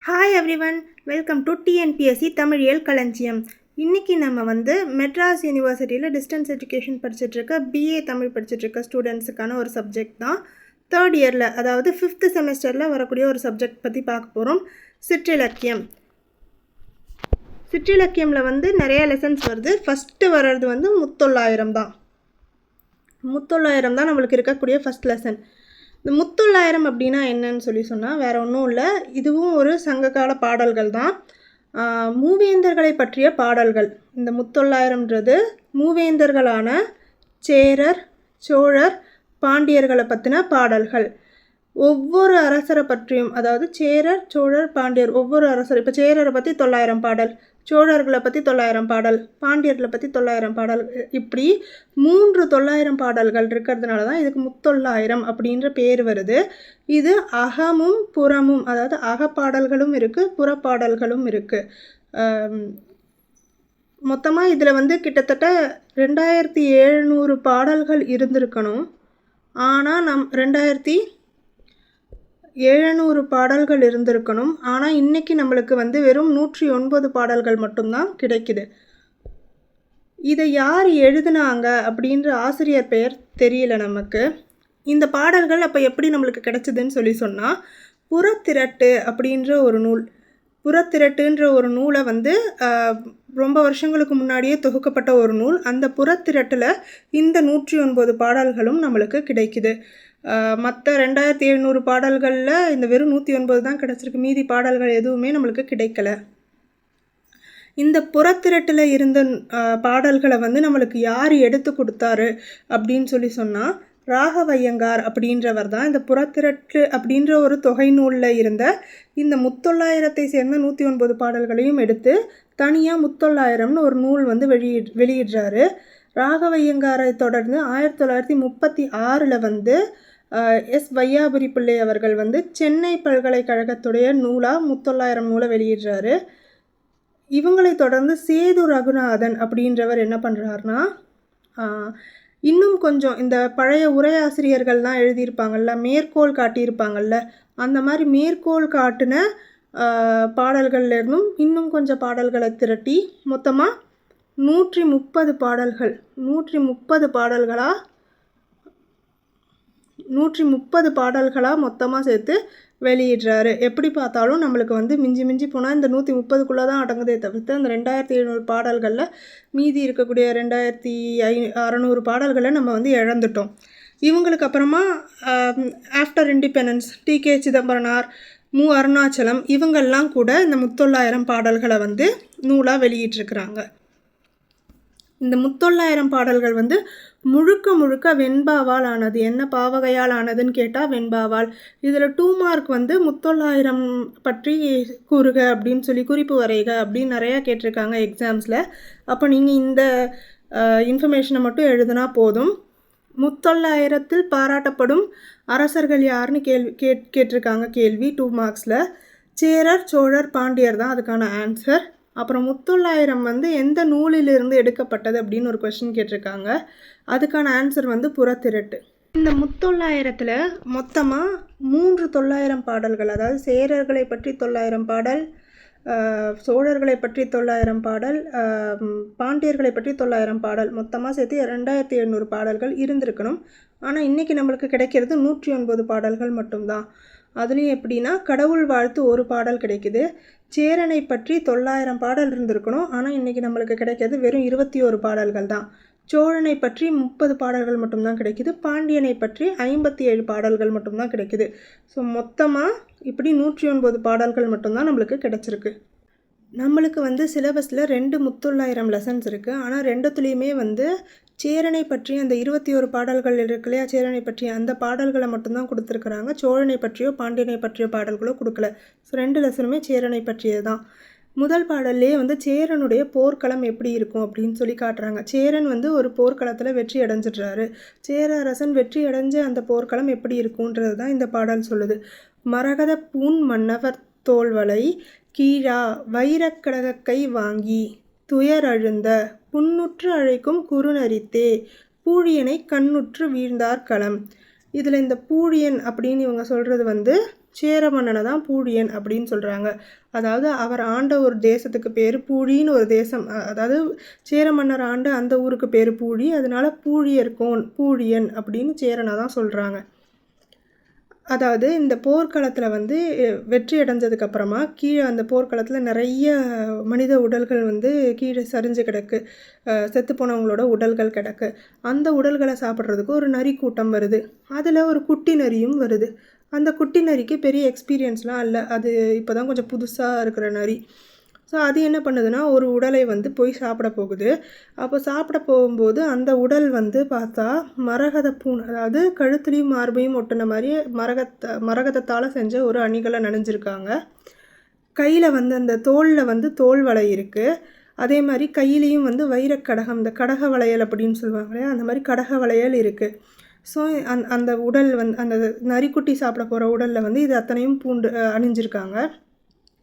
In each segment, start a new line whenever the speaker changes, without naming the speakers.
Hi everyone, welcome to TNPSC தமிழியல் களஞ்சியம். இன்றைக்கி நம்ம மெட்ராஸ் யூனிவர்சிட்டியில் டிஸ்டன்ஸ் எஜுகேஷன் படிச்சுட்ருக்க பிஏ தமிழ் படிச்சுட்ருக்க ஸ்டூடெண்ட்ஸுக்கான ஒரு சப்ஜெக்ட் தான். தேர்ட் இயரில், அதாவது 5th செமஸ்டரில் வரக்கூடிய ஒரு சப்ஜெக்ட் பற்றி பார்க்க போகிறோம். சிற்றிலக்கியம். சிற்றிலக்கியமில் நிறைய லெசன்ஸ் வருது. ஃபஸ்ட்டு வர்றது முத்தொள்ளாயிரம் தான். முத்தொள்ளாயிரம் தான் நம்மளுக்கு இருக்கக்கூடிய ஃபஸ்ட் லெசன். இந்த முத்தொள்ளாயிரம் அப்படின்னா என்னன்னு சொன்னால் வேறு ஒன்றும் இல்லை, இதுவும் ஒரு சங்ககால பாடல்கள் தான். மூவேந்தர்களை பற்றிய பாடல்கள். இந்த முத்தொள்ளாயிரம்ன்றது மூவேந்தர்களான சேரர், சோழர், பாண்டியர்களை பற்றின பாடல்கள். ஒவ்வொரு அரசரை பற்றியும், அதாவது சேரர், சோழர், பாண்டியர், ஒவ்வொரு அரசர். இப்போ சேரரை பற்றி 900 பாடல், சோழர்களை பற்றி 900 பாடல், பாண்டியர்களை பற்றி 900 பாடல், இப்படி 900 பாடல்கள் இருக்கிறதுனால தான் இதுக்கு முத்தொள்ளாயிரம் அப்படின்ற பேர் வருது. இது அகமும் புறமும், அதாவது அகப்பாடல்களும் இருக்குது, புறப்பாடல்களும் இருக்குது. மொத்தமாக இதில் கிட்டத்தட்ட 2700 பாடல்கள் இருந்திருக்கணும். ஆனால் 2700 பாடல்கள் இருந்திருக்கணும். ஆனால் இன்றைக்கி நம்மளுக்கு வெறும் 109 பாடல்கள் மட்டும்தான் கிடைக்குது. இதை யார் எழுதுனாங்க அப்படின்ற ஆசிரியர் பெயர் தெரியல நமக்கு. இந்த பாடல்கள் அப்போ எப்படி நம்மளுக்கு கிடைச்சதுன்னு சொன்னால், புறத்திரட்டு அப்படின்ற ஒரு நூல், புறத்திரட்டுன்ற ஒரு நூலை ரொம்ப வருஷங்களுக்கு முன்னாடியே தொகுக்கப்பட்ட ஒரு நூல். அந்த புறத்திரட்டில் இந்த 109 பாடல்களும் நம்மளுக்கு கிடைக்குது. மற்ற 2700 பாடல்களில் இந்த வெறும் 109 தான் கிடச்சிருக்கு. மீதி பாடல்கள் எதுவுமே நம்மளுக்கு கிடைக்கல. இந்த புறத்திரட்டில் இருந்த பாடல்களை நம்மளுக்கு யார் எடுத்து கொடுத்தாரு அப்படின்னு சொன்னால், ராகவையங்கார் அப்படின்றவர் தான் இந்த புறத்திரட்டு அப்படின்ற ஒரு தொகை நூலில் இருந்த இந்த முத்தொள்ளாயிரத்தை சேர்ந்த 109 பாடல்களையும் எடுத்து தனியாக முத்தொள்ளாயிரம்னு ஒரு நூல் வெளியிடுறாரு. ராகவையங்காரை தொடர்ந்து 1936 எஸ் வையாபுரி பிள்ளை அவர்கள் சென்னை பல்கலைக்கழகத்துடைய நூலாக முத்தொள்ளாயிரம் நூலை வெளியிடுறாரு. இவங்களை தொடர்ந்து சேது ரகுநாதன் அப்படின்றவர் என்ன பண்ணுறாருனா, இன்னும் கொஞ்சம் இந்த பழைய உரையாசிரியர்கள்லாம் எழுதியிருப்பாங்கள்ல, மேற்கோள் காட்டியிருப்பாங்கள்ல, அந்த மாதிரி மேற்கோள் காட்டின பாடல்கள்லேருந்தும் இன்னும் கொஞ்சம் பாடல்களை திரட்டி மொத்தமாக 130 பாடல்கள், 130 பாடல்களாக மொத்தமாக சேர்த்து வெளியிடுறாரு. எப்படி பார்த்தாலும் நம்மளுக்கு மிஞ்சி போனால் இந்த 130க்குள்ளே தான் அடங்குதே தவிர்த்து அந்த 2700 பாடல்களில் மீதி இருக்கக்கூடிய 2600 பாடல்களை நம்ம இழந்துட்டோம். இவங்களுக்கு அப்புறமா ஆஃப்டர் இண்டிபெண்டன்ஸ் டிகே சிதம்பரனார், மு அருணாச்சலம் இவங்கெல்லாம் கூட இந்த முத்தொள்ளாயிரம் பாடல்களை நூலாக வெளியிட்டிருக்கிறாங்க. இந்த முத்தொள்ளாயிரம் பாடல்கள் முழுக்க வெண்பாவால் ஆனது. என்ன பாவகையால் ஆனதுன்னு கேட்டால் வெண்பாவால். இதில் 2 மார்க் முத்தொள்ளாயிரம் பற்றி கூறுக அப்படின்னு குறிப்பு வரைக அப்படின்னு நிறையா கேட்டிருக்காங்க எக்ஸாம்ஸில். அப்போ நீங்கள் இந்த இன்ஃபர்மேஷனை மட்டும் எழுதுனா போதும். முத்தொள்ளாயிரத்தில் பாராட்டப்படும் அரசர்கள் யாருன்னு கேட்டிருக்காங்க கேள்வி 2 மார்க்ஸில். சேரர், சோழர், பாண்டியர் தான் அதுக்கான ஆன்சர். அப்புறம் முத்தொள்ளாயிரம் எந்த நூலிலிருந்து எடுக்கப்பட்டது அப்படின்னு ஒரு கொஸ்டின் கேட்டிருக்காங்க. அதுக்கான ஆன்சர் புறத்திரட்டு. இந்த முத்தொள்ளாயிரத்தில் மொத்தமாக 900 பாடல்கள், அதாவது சேரர்களை பற்றி 900 பாடல், சோழர்களை பற்றி 900 பாடல், பாண்டியர்களை பற்றி 900 பாடல், மொத்தமாக சேர்த்து 2700 பாடல்கள் இருந்திருக்கணும். ஆனால் இன்றைக்கி நம்மளுக்கு கிடைக்கிறது 109 பாடல்கள் மட்டும்தான். அதுலேயும் எப்படின்னா, கடவுள் வாழ்த்து ஒரு பாடல் கிடைக்குது. சேரனை பற்றி 900 பாடல் இருந்திருக்கணும். ஆனால் இன்றைக்கி நம்மளுக்கு கிடைக்கிறது வெறும் 21 பாடல்கள் தான். சோழனை பற்றி 30 பாடல்கள் மட்டும்தான் கிடைக்குது. பாண்டியனை பற்றி 57 பாடல்கள் மட்டும்தான் கிடைக்குது. ஸோ மொத்தமாக இப்படி 109 பாடல்கள் மட்டும்தான் நம்மளுக்கு கிடைச்சிருக்கு. நம்மளுக்கு சிலபஸில் 2 முத்தொள்ளாயிரம் லெசன்ஸ் இருக்குது. ஆனால் 2துலேயுமே சேரனை பற்றி அந்த 21 பாடல்கள் இருக்கு இல்லையா, சேரனை பற்றி அந்த பாடல்களை மட்டும்தான் கொடுத்துருக்குறாங்க. சோழனை பற்றியோ பாண்டியனை பற்றியோ பாடல்களோ கொடுக்கல. ஸோ 2 லெசனுமே சேரனை பற்றியது தான். முதல் பாடல்லையே சேரனுடைய போர்க்களம் எப்படி இருக்கும் அப்படின்னு காட்டுறாங்க. சேரன் ஒரு போர்க்களத்தில் வெற்றி அடைஞ்சிடுறாரு. சேர அரசன் வெற்றி அடைஞ்ச அந்த போர்க்களம் எப்படி இருக்குன்றது தான் இந்த பாடல் சொல்லுது. மரகத பூன் மன்னவர் தோள்வளை கீழா வைரக்கடகை வாங்கி துயர் அழுந்த புன்னுற்று அழைக்கும் குறுநரித்தே பூழியனை கண்ணுற்று வீழ்ந்தார் களம். இதில் இந்த பூழியன் அப்படின்னு இவங்க சொல்கிறது சேர மன்னனை தான் பூழியன் அப்படின்னு சொல்கிறாங்க. அதாவது அவர் ஆண்ட ஒரு தேசத்துக்கு பேர் பூழின்னு ஒரு தேசம், அதாவது சேர மன்னர் ஆண்ட அந்த ஊருக்கு பேர் பூழி, அதனால பூழியர்கோன் பூழியன் அப்படின்னு சேரனை தான் சொல்கிறாங்க. அதாவது இந்த போர்க்களத்தில் வந்து வெற்றி அடைஞ்சதுக்கப்புறமா கீழே அந்த போர்க்களத்தில் நிறைய மனித உடல்கள் வந்து கீழே சரிஞ்சு கிடக்கு, செத்து போனவங்களோட உடல்கள் கிடக்கு. அந்த உடல்களை சாப்பிட்றதுக்கு ஒரு நரி கூட்டம் வருது. அதில் ஒரு குட்டி நரியும் வருது. அந்த குட்டி நரிக்கு பெரிய எக்ஸ்பீரியன்ஸ்லாம் இல்லை, அது இப்போ தான் கொஞ்சம் புதுசாக இருக்கிற நரி. ஸோ அது என்ன பண்ணுதுன்னா ஒரு உடலை வந்து போய் சாப்பிட போகுது. அப்போ சாப்பிட போகும்போது அந்த உடல் வந்து பார்த்தா மரகத பூன், அதாவது கழுத்துலையும் மார்பையும் ஒட்டின மாதிரி மரகதத்தால் செஞ்ச ஒரு அணிகளை நனைஞ்சிருக்காங்க. கையில் வந்து அந்த தோளில் வந்து தோல் வலை இருக்குது. அதே மாதிரி கையிலையும் வந்து வைரக்கடகம், இந்த கடக வளையல் அப்படின்னு சொல்லுவாங்க இல்லையா, அந்த மாதிரி கடக வளையல் இருக்குது. ஸோ அந்த உடல் வந்து அந்த நரிக்குட்டி சாப்பிட போகிற உடலில் வந்து இது அத்தனையும் பூண்டு அணிஞ்சிருக்காங்க.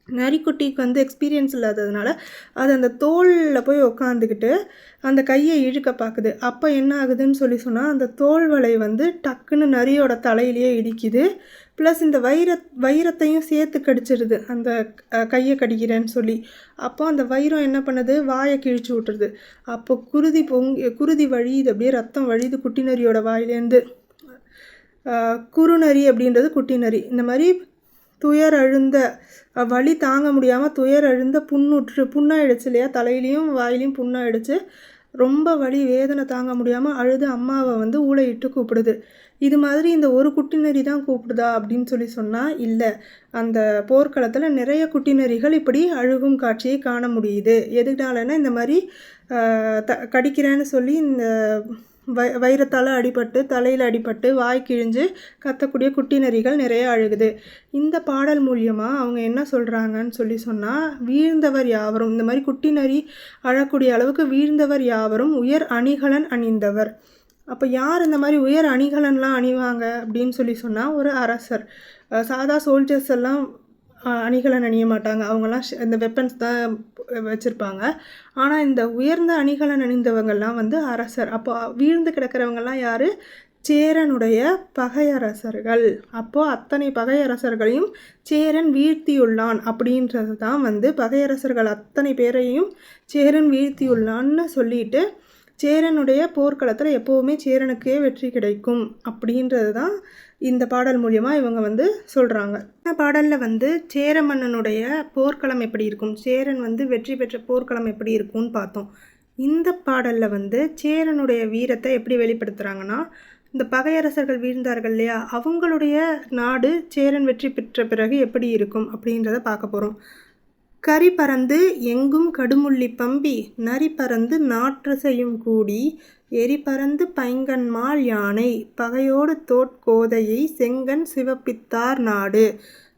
நரிக்குட்டிக்கு வந்து எக்ஸ்பீரியன்ஸ் இல்லாததுனால அது அந்த தோலில் போய் உக்காந்துக்கிட்டு அந்த கையை இழுக்க பார்க்குது. அப்போ என்ன ஆகுதுன்னு சொன்னால் அந்த தோல் வலை வந்து டக்குன்னு நரியோட தலையிலேயே இடிக்குது. ப்ளஸ் இந்த வைரத்தையும் சேர்த்து கடிச்சிடுது அந்த கையை கடிக்கிறேன்னு சொல்லி. அப்போ அந்த வைரம் என்ன பண்ணுது, வாயை கிழிச்சு விட்டுருது. அப்போ குருதி வழியுது, அப்படியே ரத்தம் வழியுது குட்டி நரியோட வாயிலேருந்து. குறுநரி அப்படின்றது குட்டி நரி. இந்த மாதிரி துயர் அழுந்த, வலி தாங்க முடியாமல் துயர் அழுந்த புண்ணாயிடுச்சு இல்லையா, தலையிலையும் வாயிலையும் புண்ணாயிடுச்சு. ரொம்ப வலி வேதனை தாங்க முடியாமல் அழுது அம்மாவை வந்து ஊளையிட்டு கூப்பிடுது. இது மாதிரி இந்த ஒரு குட்டி நரி தான் கூப்பிடுதா அப்படின்னு சொன்னால் இல்லை. அந்த போர்க்களத்தில் நிறைய குட்டி நரிகள் இப்படி அழுகும் காட்சியை காண முடியுது. எதுனாலன்னா இந்த மாதிரி கடிக்கிறேன்னு சொல்லி இந்த வைரத்தால் அடிபட்டு தலையில் அடிபட்டு வாய் கிழிஞ்சு கத்தக்கூடிய குட்டி நரிகள் நிறைய அழுகுது. இந்த பாடல் மூலியமாக அவங்க என்ன சொல்கிறாங்கன்னு சொன்னால் வீழ்ந்தவர் யாவரும், இந்த மாதிரி குட்டி நரி அழக்கூடிய அளவுக்கு வீழ்ந்தவர் யாவரும் உயர் அணிகலன் அணிந்தவர். அப்போ யார் இந்த மாதிரி உயர் அணிகலன்லாம் அணிவாங்க அப்படின்னு சொன்னால் ஒரு அரசர். சாதா சோல்ஜர்ஸ் எல்லாம் அணிகலன் அணிய மாட்டாங்க, அவங்கெல்லாம் இந்த வெப்பன்ஸ் தான் வச்சுருப்பாங்க. ஆனால் இந்த உயர்ந்த அணிகலன் அணிந்தவங்கள்லாம் வந்து அரசர். அப்போ வீழ்ந்து கிடக்கிறவங்கெல்லாம் யார், சேரனுடைய பகையரசர்கள். அப்போது அத்தனை பகையரசர்களையும் சேரன் வீழ்த்தியுள்ளான் அப்படின்றது தான் வந்து பகையரசர்கள் அத்தனை பேரையும் சேரன் வீழ்த்தியுள்ளான்னு சொல்லிட்டு சேரனுடைய போர்க்களத்தில் எப்போவுமே சேரனுக்கே வெற்றி கிடைக்கும் அப்படின்றது தான் இந்த பாடல் மூலியமாக இவங்க வந்து சொல்கிறாங்க. இந்த பாடலில் வந்து சேர மன்னனுடைய போர்க்களம் எப்படி இருக்கும், சேரன் வந்து வெற்றி பெற்ற போர்க்களம் எப்படி இருக்கும்னு பார்த்தோம். இந்த பாடலில் வந்து சேரனுடைய வீரத்தை எப்படி வெளிப்படுத்துகிறாங்கன்னா, இந்த பகையரசர்கள் வீழ்ந்தார்கள் இல்லையா, அவங்களுடைய நாடு சேரன் வெற்றி பெற்ற பிறகு எப்படி இருக்கும் அப்படின்றத பார்க்க போகிறோம். கரி பறந்து எங்கும் கடுமுள்ளி பம்பி, நரி பறந்து நாற்று செய்யும் கூடி, எரி பறந்து பைங்கன்மால் யானை, பகையோடு தோட்கோதையை செங்கன் சிவப்பித்தார் நாடு.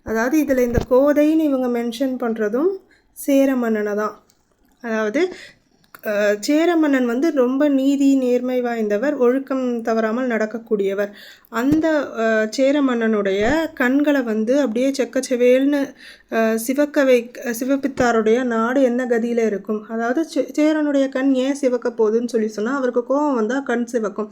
அதாவது இதில் இந்த கோதைன்னு இவங்க மென்ஷன் பண்ணுறதும் சேர மன்னனை தான். அதாவது சேர மன்னன் வந்து ரொம்ப நீதி நேர்மை வாய்ந்தவர், ஒழுக்கம் தவறாமல் நடக்கக்கூடியவர். அந்த சேர மன்னனுடைய கண்களை வந்து அப்படியே செக்கச்செவேல்னு சிவப்பித்தாருடைய நாடு என்ன கதியில் இருக்கும். அதாவது சேரனுடைய கண் ஏன் சிவக்க போகுதுன்னு சொன்னால் அவருக்கு கோபம் வந்தால் கண் சிவக்கும்.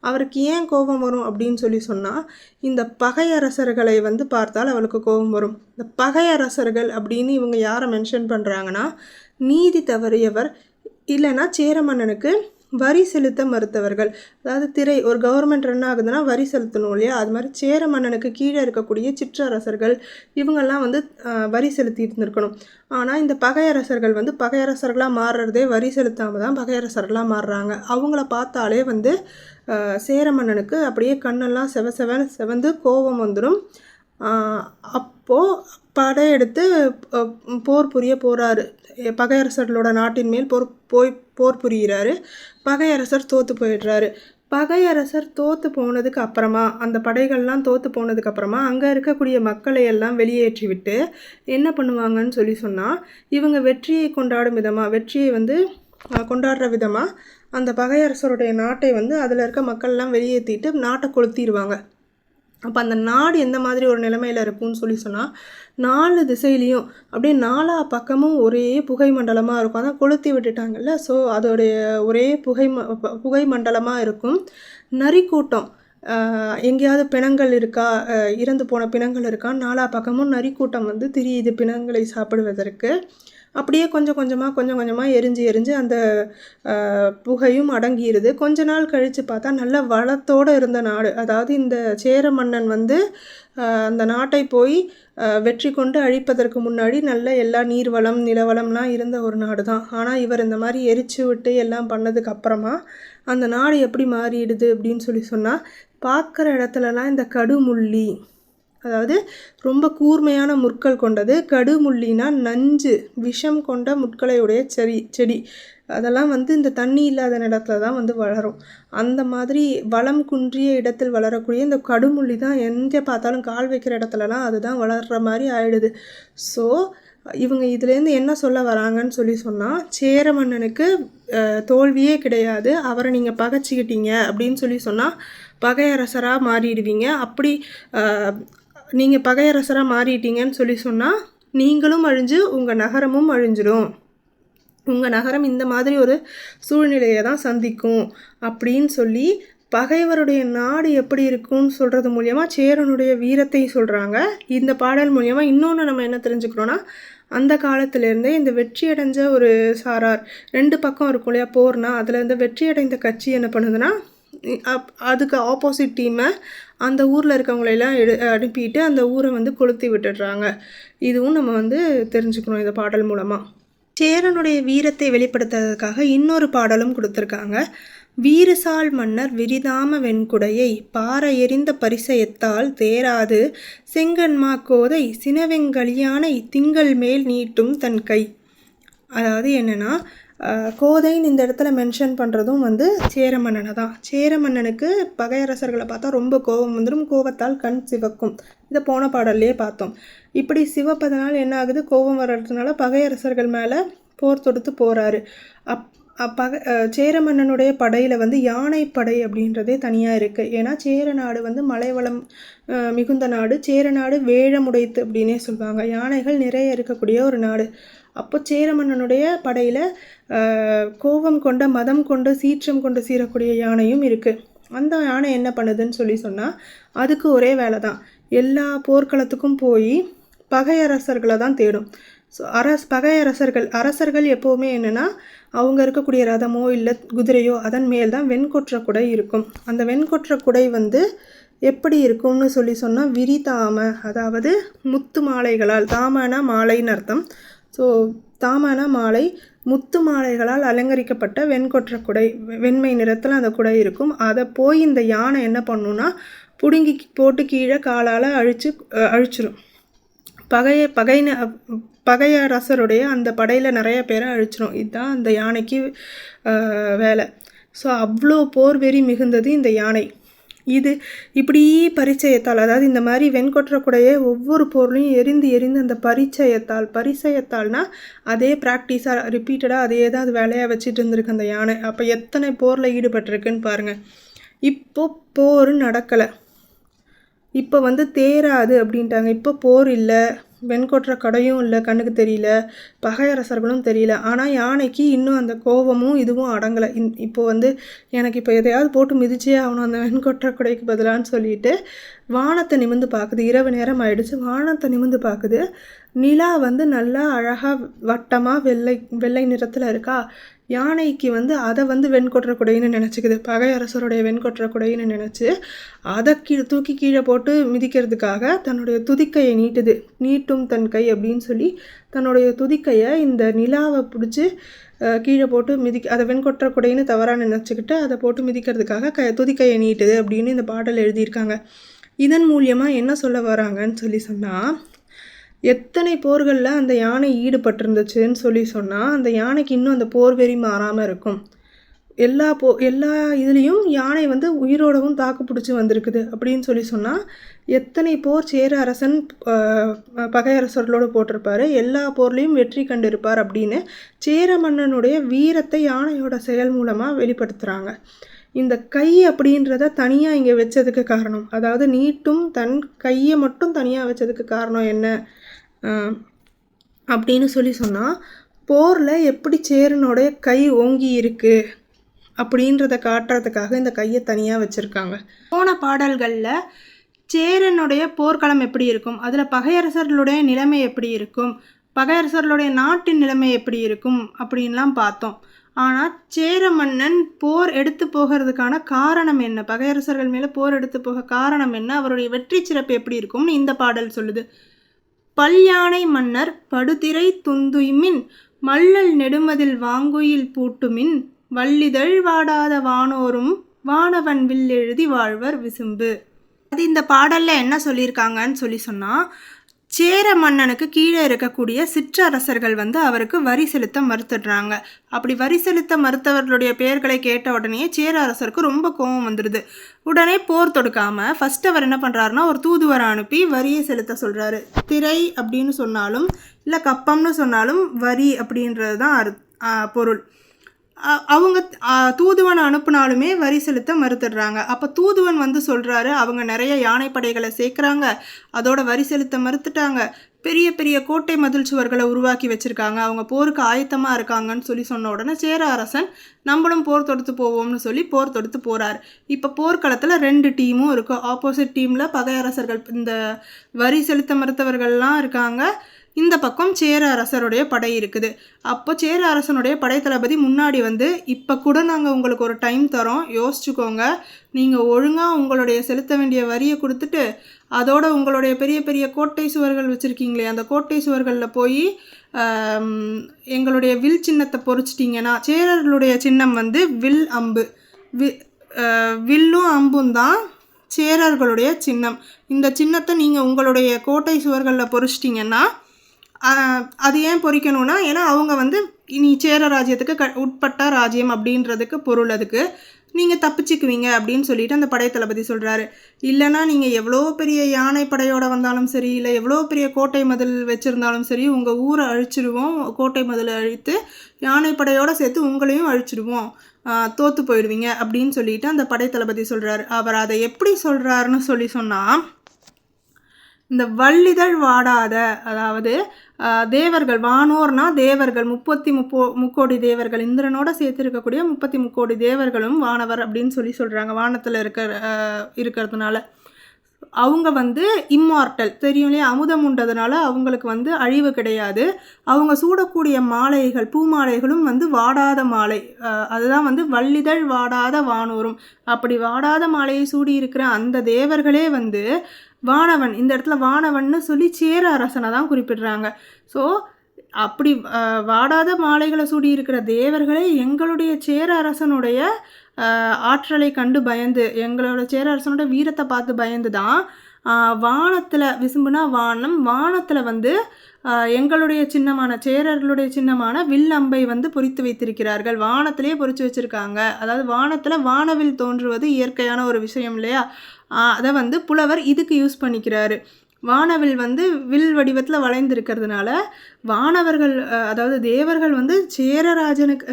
அவருக்கு ஏன் கோபம் வரும் அப்படின்னு சொன்னால் இந்த பகையரசர்களை வந்து பார்த்தால் அவளுக்கு கோபம் வரும். இந்த பகையரசர்கள் அப்படின்னு இவங்க யாரை மென்ஷன் பண்ணுறாங்கன்னா, நீதி தவறியவர், இல்லைன்னா சேர மன்னனுக்கு வரி செலுத்த மறுத்தவர்கள். அதாவது ஒரு கவர்மெண்ட் ரன் ஆகுதுன்னா வரி செலுத்தணும் இல்லையா, அது மாதிரி சேர மன்னனுக்கு கீழே இருக்கக்கூடிய சிற்றரசர்கள் இவங்கெல்லாம் வந்து வரி செலுத்தி இருந்திருக்கணும். ஆனால் இந்த பகையரசர்கள் வந்து பகையரசர்களாக மாறுறதே வரி செலுத்தாமல் தான் பகையரசர்களாக மாறுறாங்க. அவங்கள பார்த்தாலே வந்து சேர மன்னனுக்கு அப்படியே கண்ணெல்லாம் செவந்து கோபம் வந்துடும். அப்போது படையெடுத்து போர் புரிய போகிறாரு. பகையரசர்களோட நாட்டின் மேல் போர் புரிகிறாரு. பகையரசர் தோற்று போயிடுறாரு. பகையரசர் தோற்று போனதுக்கு அப்புறமா, அந்த படைகள்லாம் தோற்று போனதுக்கு அப்புறமா அங்கே இருக்கக்கூடிய மக்களை எல்லாம் வெளியேற்றி விட்டு என்ன பண்ணுவாங்கன்னு சொன்னால், இவங்க வெற்றியை கொண்டாடும் விதமாக, வெற்றியை வந்து கொண்டாடுற விதமாக அந்த பகையரசருடைய நாட்டை வந்து அதில் இருக்க மக்கள்லாம் வெளியேற்றிட்டு நாட்டை கொளுத்திடுவாங்க. அப்போ அந்த நாடு எந்த மாதிரி ஒரு நிலைமையில் இருக்கும்னு சொன்னால் 4 திசையிலையும் அப்படியே 4 பக்கமும் ஒரே புகை மண்டலமாக இருக்கும். அதான் கொளுத்தி விட்டுட்டாங்கல்ல, ஸோ அதோடைய ஒரே புகை மண்டலமாக இருக்கும். நரிக்கூட்டம், எங்கேயாவது பிணங்கள் இருக்கா, இறந்து போன பிணங்கள் இருக்கா, நாலா பக்கமும் நரிக்கூட்டம் வந்து திரியுது பிணங்களை சாப்பிடுவதற்கு. அப்படியே கொஞ்சம் கொஞ்சமாக எரிஞ்சு அந்த புகையும் அடங்கிடுது. கொஞ்ச நாள் கழித்து பார்த்தா நல்ல வளத்தோடு இருந்த நாடு, அதாவது இந்த சேர மன்னன் வந்து அந்த நாட்டை போய் வெற்றி கொண்டு அழிப்பதற்கு முன்னாடி நல்ல எல்லா நீர்வளம் நிலவளம்லாம் இருந்த ஒரு நாடு தான். ஆனால் இவர் இந்த மாதிரி எரிச்சு விட்டு எல்லாம் பண்ணதுக்கு அப்புறமா அந்த நாடு எப்படி மாறிடுது அப்படின்னு சொன்னால், பார்க்குற இடத்துலலாம் இந்த கடுமுள்ளி, அதாவது ரொம்ப கூர்மையான முட்கள் கொண்டது. கடுமுள்ளினா நஞ்சு விஷம் கொண்ட முட்களையுடைய செடி. அதெல்லாம் வந்து இந்த தண்ணி இல்லாத இடத்துல தான் வந்து வளரும். அந்த மாதிரி வளம் குன்றிய இடத்தில் வளரக்கூடிய இந்த கடுமுள்ளி தான் எங்கே பார்த்தாலும் கால் வைக்கிற இடத்துலலாம் அதுதான் வளர்கிற மாதிரி ஆயிடுது. ஸோ இவங்க இதுலேருந்து என்ன சொல்ல வராங்கன்னு சொன்னால், சேர மன்னனுக்கு தோல்வியே கிடையாது, அவரை நீங்கள் பகைச்சிக்கிட்டீங்க அப்படின்னு சொன்னால் பகையரசராக மாறிடுவீங்க. அப்படி நீங்கள் பகையரசராக மாறிட்டீங்கன்னு சொன்னால் நீங்களும் அழிஞ்சு உங்கள் நகரமும் அழிஞ்சிடும், உங்கள் நகரம் இந்த மாதிரி ஒரு சூழ்நிலையை தான் சந்திக்கும் அப்படின்னு சொல்லி பகைவருடைய நாடு எப்படி இருக்கும்னு சொல்கிறது மூலியமாக சேரனுடைய வீரத்தை சொல்கிறாங்க. இந்த பாடல் மூலியமாக இன்னொன்று நம்ம என்ன தெரிஞ்சுக்கிறோன்னா, அந்த காலத்திலேருந்தே இந்த வெற்றி அடைஞ்ச ஒரு சாரார், 2 பக்கம் இருக்கும் இல்லையா போர்னா, அதில் இந்த வெற்றி அடைந்த கட்சி என்ன பண்ணுதுன்னா, அதுக்கு ஆப்போசிட் டீமை அந்த ஊரில் இருக்கவங்களெல்லாம் அனுப்பிட்டு அந்த ஊரை வந்து கொளுத்தி விட்டுடுறாங்க. இதுவும் நம்ம வந்து தெரிஞ்சுக்கணும் இந்த பாடல் மூலமாக. சேரனுடைய வீரத்தை வெளிப்படுத்துறதுக்காக இன்னொரு பாடலும் கொடுத்துருக்காங்க. வீரசால் மன்னர் விரிதாம வெண்குடையை பாற எறிந்த பரிசயத்தால் தேராது செங்கன்மா கோதை சினவெங்கலியானை திங்கள் மேல் நீட்டும் தன் கை. அதாவது என்னென்னா, கோதைன்னு இந்த இடத்துல மென்ஷன் பண்ணுறதும் வந்து சேர மன்னனை தான். சேர மன்னனுக்கு பகையரசர்களை பார்த்தா ரொம்ப கோபம் வந்துடும், கோபத்தால் கண் சிவக்கும். இதை போன பாடல்லையே பார்த்தோம். இப்படி சிவப்பதனால் என்ன ஆகுது, கோபம் வர்றதுனால பகையரசர்கள் மேலே போர் தொடுத்து போகிறாரு. சேர மன்னனுடைய படையில் வந்து யானைப்படை அப்படின்றதே தனியாக இருக்குது. ஏன்னா சேர நாடு வந்து மலைவளம் மிகுந்த நாடு, சேர நாடு வேழமுடைத்து அப்படின்னே சொல்லுவாங்க. யானைகள் நிறைய இருக்கக்கூடிய ஒரு நாடு. அப்போ சேர மன்னனுடைய படையில் கோபம் கொண்ட மதம் கொண்டு சீற்றம் கொண்டு சீரக்கூடிய யானையும் இருக்குது. அந்த யானை என்ன பண்ணுதுன்னு சொன்னால், அதுக்கு ஒரே வேலை தான், எல்லா போர்க்களத்துக்கும் போய் பகையரசர்களை தான் தேடும். ஸோ அரசர்கள் எப்போவுமே என்னென்னா, அவங்க இருக்கக்கூடிய ரதமோ இல்லை குதிரையோ அதன் மேல் தான் வெண்கொற்ற குடை இருக்கும். அந்த வெண்கொற்ற குடை வந்து எப்படி இருக்கும்னு சொன்னால் விரிதாம, அதாவது முத்து மாலைகளால், தாமனா மாலைன்னு அர்த்தம். ஸோ தாமனா மாலை, முத்து மாலைகளால் அலங்கரிக்கப்பட்ட வெண்கொற்ற குடை, வெண்மை நிறத்தில் அந்த குடை இருக்கும். அதை போய் இந்த யானை என்ன பண்ணுன்னா பிடுங்கி போட்டு கீழே காலால் அழிச்சிரும். பகையரசருடைய அந்த படையில் நிறைய பேரை அழிச்சிரும். இதுதான் அந்த யானைக்கு வேலை. ஸோ அவ்வளோ போர் வெறி மிகுந்தது இந்த யானை. இது இப்படி பரிச்சயத்தால், அதாவது இந்த மாதிரி வெண்கொற்ற குடையை ஒவ்வொரு போர்லையும் எரிந்து அந்த பரிச்சயத்தால்னால் அதே ப்ராக்டிஸாக ரிப்பீட்டடாக அதே தான் அது வேலையாக வச்சுட்டு இருந்திருக்கு அந்த யானை. அப்போ எத்தனை போரில் ஈடுபட்டிருக்குன்னு பாருங்கள். இப்போ போர் நடக்கலை, இப்போ வந்து தேராது அப்படின்ட்டாங்க. இப்போ போர் இல்லை, வெண்கொற்ற கடையும் இல்லை, கண்ணுக்கு தெரியல, பகையரசர்களும் தெரியல. ஆனால் யானைக்கு இன்னும் அந்த கோபமும் இதுவும் அடங்கலை. இப்போ வந்து எனக்கு இப்போ எதையாவது போட்டு மிதிச்சே ஆகணும் அந்த வெண்கொற்ற குடைக்கு பதிலான்னு சொல்லிட்டு வானத்தை நிமிர்ந்து பார்க்குது. இரவு நேரம் ஆயிடுச்சு, வானத்தை நிமிர்ந்து பார்க்குது. நிலா வந்து நல்லா அழகாக வட்டமாக வெள்ளை நிறத்தில் இருக்கா. யானைக்கு வந்து அதை வந்து வெண்கொற்ற குடைன்னு நினச்சிக்குது, பகையரசருடைய வெண்கொற்ற குடைன்னு நினச்சி அதை தூக்கி கீழே போட்டு மிதிக்கிறதுக்காக தன்னுடைய துதிக்கையை நீட்டும் தன் கை அப்படின்னு சொல்லி தன்னுடைய துதிக்கையை இந்த நிலாவை பிடிச்சி கீழே போட்டு அதை வெண்கொற்ற குடைன்னு தவறாக நினச்சிக்கிட்டு அதை போட்டு மிதிக்கிறதுக்காக துதிக்கையை நீட்டுது அப்படின்னு இந்த பாடல் எழுதியிருக்காங்க. இதன் மூலியமாக என்ன சொல்ல வராங்கன்னு சொன்னால், எத்தனை போர்களில் அந்த யானை ஈடுபட்டிருந்துச்சுன்னு சொன்னால் அந்த யானைக்கு இன்னும் அந்த போர் வெறி மாறாமல் இருக்கும். எல்லா இதுலேயும் யானை வந்து உயிரோடவும் தாக்கு பிடிச்சி வந்திருக்குது அப்படின்னு சொன்னால், எத்தனை போர் சேர அரசன் பகையரசர்களோடு போட்டிருப்பார், எல்லா போர்லேயும் வெற்றி கண்டிருப்பார் அப்படின்னு சேர மன்னனுடைய வீரத்தை யானையோட செயல் மூலமாக வெளிப்படுத்துகிறாங்க. இந்த கை அப்படின்றத தனியாக இங்கே வச்சதுக்கு காரணம், அதாவது நீட்டும் தன் கையை மட்டும் தனியாக வச்சதுக்கு காரணம் என்ன அப்படின்னு சொன்னால், போரில் எப்படி சேரனுடைய கை ஓங்கி இருக்குது அப்படின்றத காட்டுறதுக்காக இந்த கையை தனியாக வச்சுருக்காங்க. போன பாடல்களில் சேரனுடைய போர்க்களம் எப்படி இருக்கும், அதில் பகையரசர்களுடைய நிலைமை எப்படி இருக்கும், பகையரசர்களுடைய நாட்டின் நிலைமை எப்படி இருக்கும் அப்படின்லாம் பார்த்தோம். ஆனால் சேர மன்னன் போர் எடுத்து போகிறதுக்கான காரணம் என்ன, பகையரசர்கள் மேலே போர் எடுத்து போக காரணம் என்ன, அவருடைய வெற்றி சிறப்பு எப்படி இருக்கும்னு இந்த பாடல் சொல்லுது. பல்யானை மன்னர் படுதிரை துந்துய்மின் மல்லல் நெடுமதில் வாங்குயில் பூட்டுமின் வள்ளிதழ் வாடாத வானோரும் வானவன் வில் எழுதி வாழ்வர் விசும்பு. அது இந்த பாடலில் என்ன சொல்லியிருக்காங்கன்னு சொன்னால், சேர மன்னனுக்கு கீழே இருக்கக்கூடிய சிற்றரசர்கள் அவருக்கு வரி செலுத்த மறுத்துடுறாங்க. அப்படி வரி செலுத்த மறுத்தவர்களுடைய பெயர்களை கேட்ட உடனே சேர அரசருக்கு ரொம்ப கோபம் வந்துடுது. உடனே போர் தொடுக்காமல் ஃபஸ்ட் அவர் என்ன பண்ணுறாருன்னா, ஒரு தூதுவரை அனுப்பி வரியை செலுத்த சொல்கிறாரு. திரை அப்படின்னு சொன்னாலும் இல்லை கப்பம்னு சொன்னாலும் வரி அப்படின்றது தான் பொருள். அவங்க தூதுவன் அனுப்புனாலுமே வரி செலுத்த மறுத்துடுறாங்க. அப்போ தூதுவன் சொல்கிறாரு, அவங்க நிறைய யானைப்படைகளை சேர்க்குறாங்க, அதோட வரி செலுத்த மறுத்துட்டாங்க, பெரிய பெரிய கோட்டை மதில் சுவர்களை உருவாக்கி வச்சுருக்காங்க, அவங்க போருக்கு ஆயத்தமாக இருக்காங்கன்னு சொன்ன உடனே சேர அரசன் நம்மளும் போர் தொடுத்து போவோம்னு சொல்லி போர் தொடுத்து போகிறார். இப்போ போர்க்களத்தில் 2 டீமும் இருக்கும். ஆப்போசிட் டீமில் பகையரசர்கள் இந்த வரி செலுத்த மறுத்தவர்கள்லாம் இருக்காங்க, இந்த பக்கம் சேர அரசருடைய படை இருக்குது. அப்போ சேர அரசனுடைய படை தளபதி முன்னாடி இப்போ கூட நாங்கள் உங்களுக்கு ஒரு டைம் தரோம், யோசிச்சுக்கோங்க, நீங்கள் ஒழுங்காக உங்களுடைய செலுத்த வேண்டிய வரியை கொடுத்துட்டு அதோட உங்களுடைய பெரிய பெரிய கோட்டை சுவர்கள் வச்சுருக்கீங்களே அந்த கோட்டை சுவர்களில் போய் எங்களுடைய வில் சின்னத்தை பொறிச்சிட்டிங்கன்னா, சேரர்களுடைய சின்னம் வில் அம்பு, வில்லும் அம்பும் தான் சேரர்களுடைய சின்னம். இந்த சின்னத்தை நீங்கள் உங்களுடைய கோட்டை சுவர்களில் பொறிச்சிட்டிங்கன்னா, அது ஏன் பொறிக்கணும்னா, ஏன்னா அவங்க இனி சேர ராஜ்யத்துக்கு உட்பட்ட ராஜ்யம் அப்படின்றதுக்கு பொருள், அதுக்கு நீங்கள் தப்பிச்சுக்குவீங்க அப்படின்னு சொல்லிட்டு அந்த படை தளபதி சொல்கிறாரு. இல்லைனா நீங்கள் எவ்வளோ பெரிய யானை படையோடு வந்தாலும் சரி, இல்லை எவ்வளோ பெரிய கோட்டை மதில் வச்சுருந்தாலும் சரி, உங்கள் ஊரை அழிச்சிடுவோம், கோட்டை மதில் அழித்து யானை படையோடு சேர்த்து உங்களையும் அழிச்சிடுவோம், தோற்று போயிடுவீங்க அப்படின்னு சொல்லிட்டு அந்த படை தளபதி சொல்கிறாரு. அவர் அதை எப்படி சொல்கிறாருன்னு சொன்னால், இந்த வள்ளிதழ் வாடாத, அதாவது தேவர்கள், வானோர்னா தேவர்கள், 33 தேவர்கள், இந்திரனோட சேர்த்து இருக்கக்கூடிய 33 தேவர்களும் வானவர் அப்படின்னு சொல்கிறாங்க. வானத்தில் இருக்கிறதுனால அவங்க இம்மார்டல், தெரியும் இல்லையா, அமுதம் உண்டதுனால அவங்களுக்கு அழிவு கிடையாது. அவங்க சூடக்கூடிய மாலைகள், பூ மாலைகளும் வாடாத மாலை, அதுதான் வள்ளிதழ் வாடாத வானோரும். அப்படி வாடாத மாலையை சூடி இருக்கிற அந்த தேவர்களே வானவன், இந்த இடத்துல வானவன்னு சொல்லி சேர அரசனை தான் குறிப்பிடுறாங்க. ஸோ அப்படி வாடாத மாலைகளை சூடி இருக்கிற தேவர்களே எங்களுடைய சேர அரசனுடைய ஆற்றலை கண்டு பயந்து, எங்களோட சேர அரசனோட வீரத்தை பார்த்து பயந்து தான் வானத்தில், விசும்புனா வானம், வானத்தில் எங்களுடைய சின்னமான, சேரர்களுடைய சின்னமான வில் அம்பை பொறித்து வைத்திருக்கிறார்கள். வானத்திலேயே பொறிச்சு வச்சுருக்காங்க. அதாவது வானத்தில் வானவில் தோன்றுவது இயற்கையான ஒரு விஷயம் இல்லையா, அதை புலவர் இதுக்கு யூஸ் பண்ணிக்கிறாரு. வானவில் வில் வடிவத்தில் வளைந்திருக்கிறதுனால வானவர்கள், அதாவது தேவர்கள்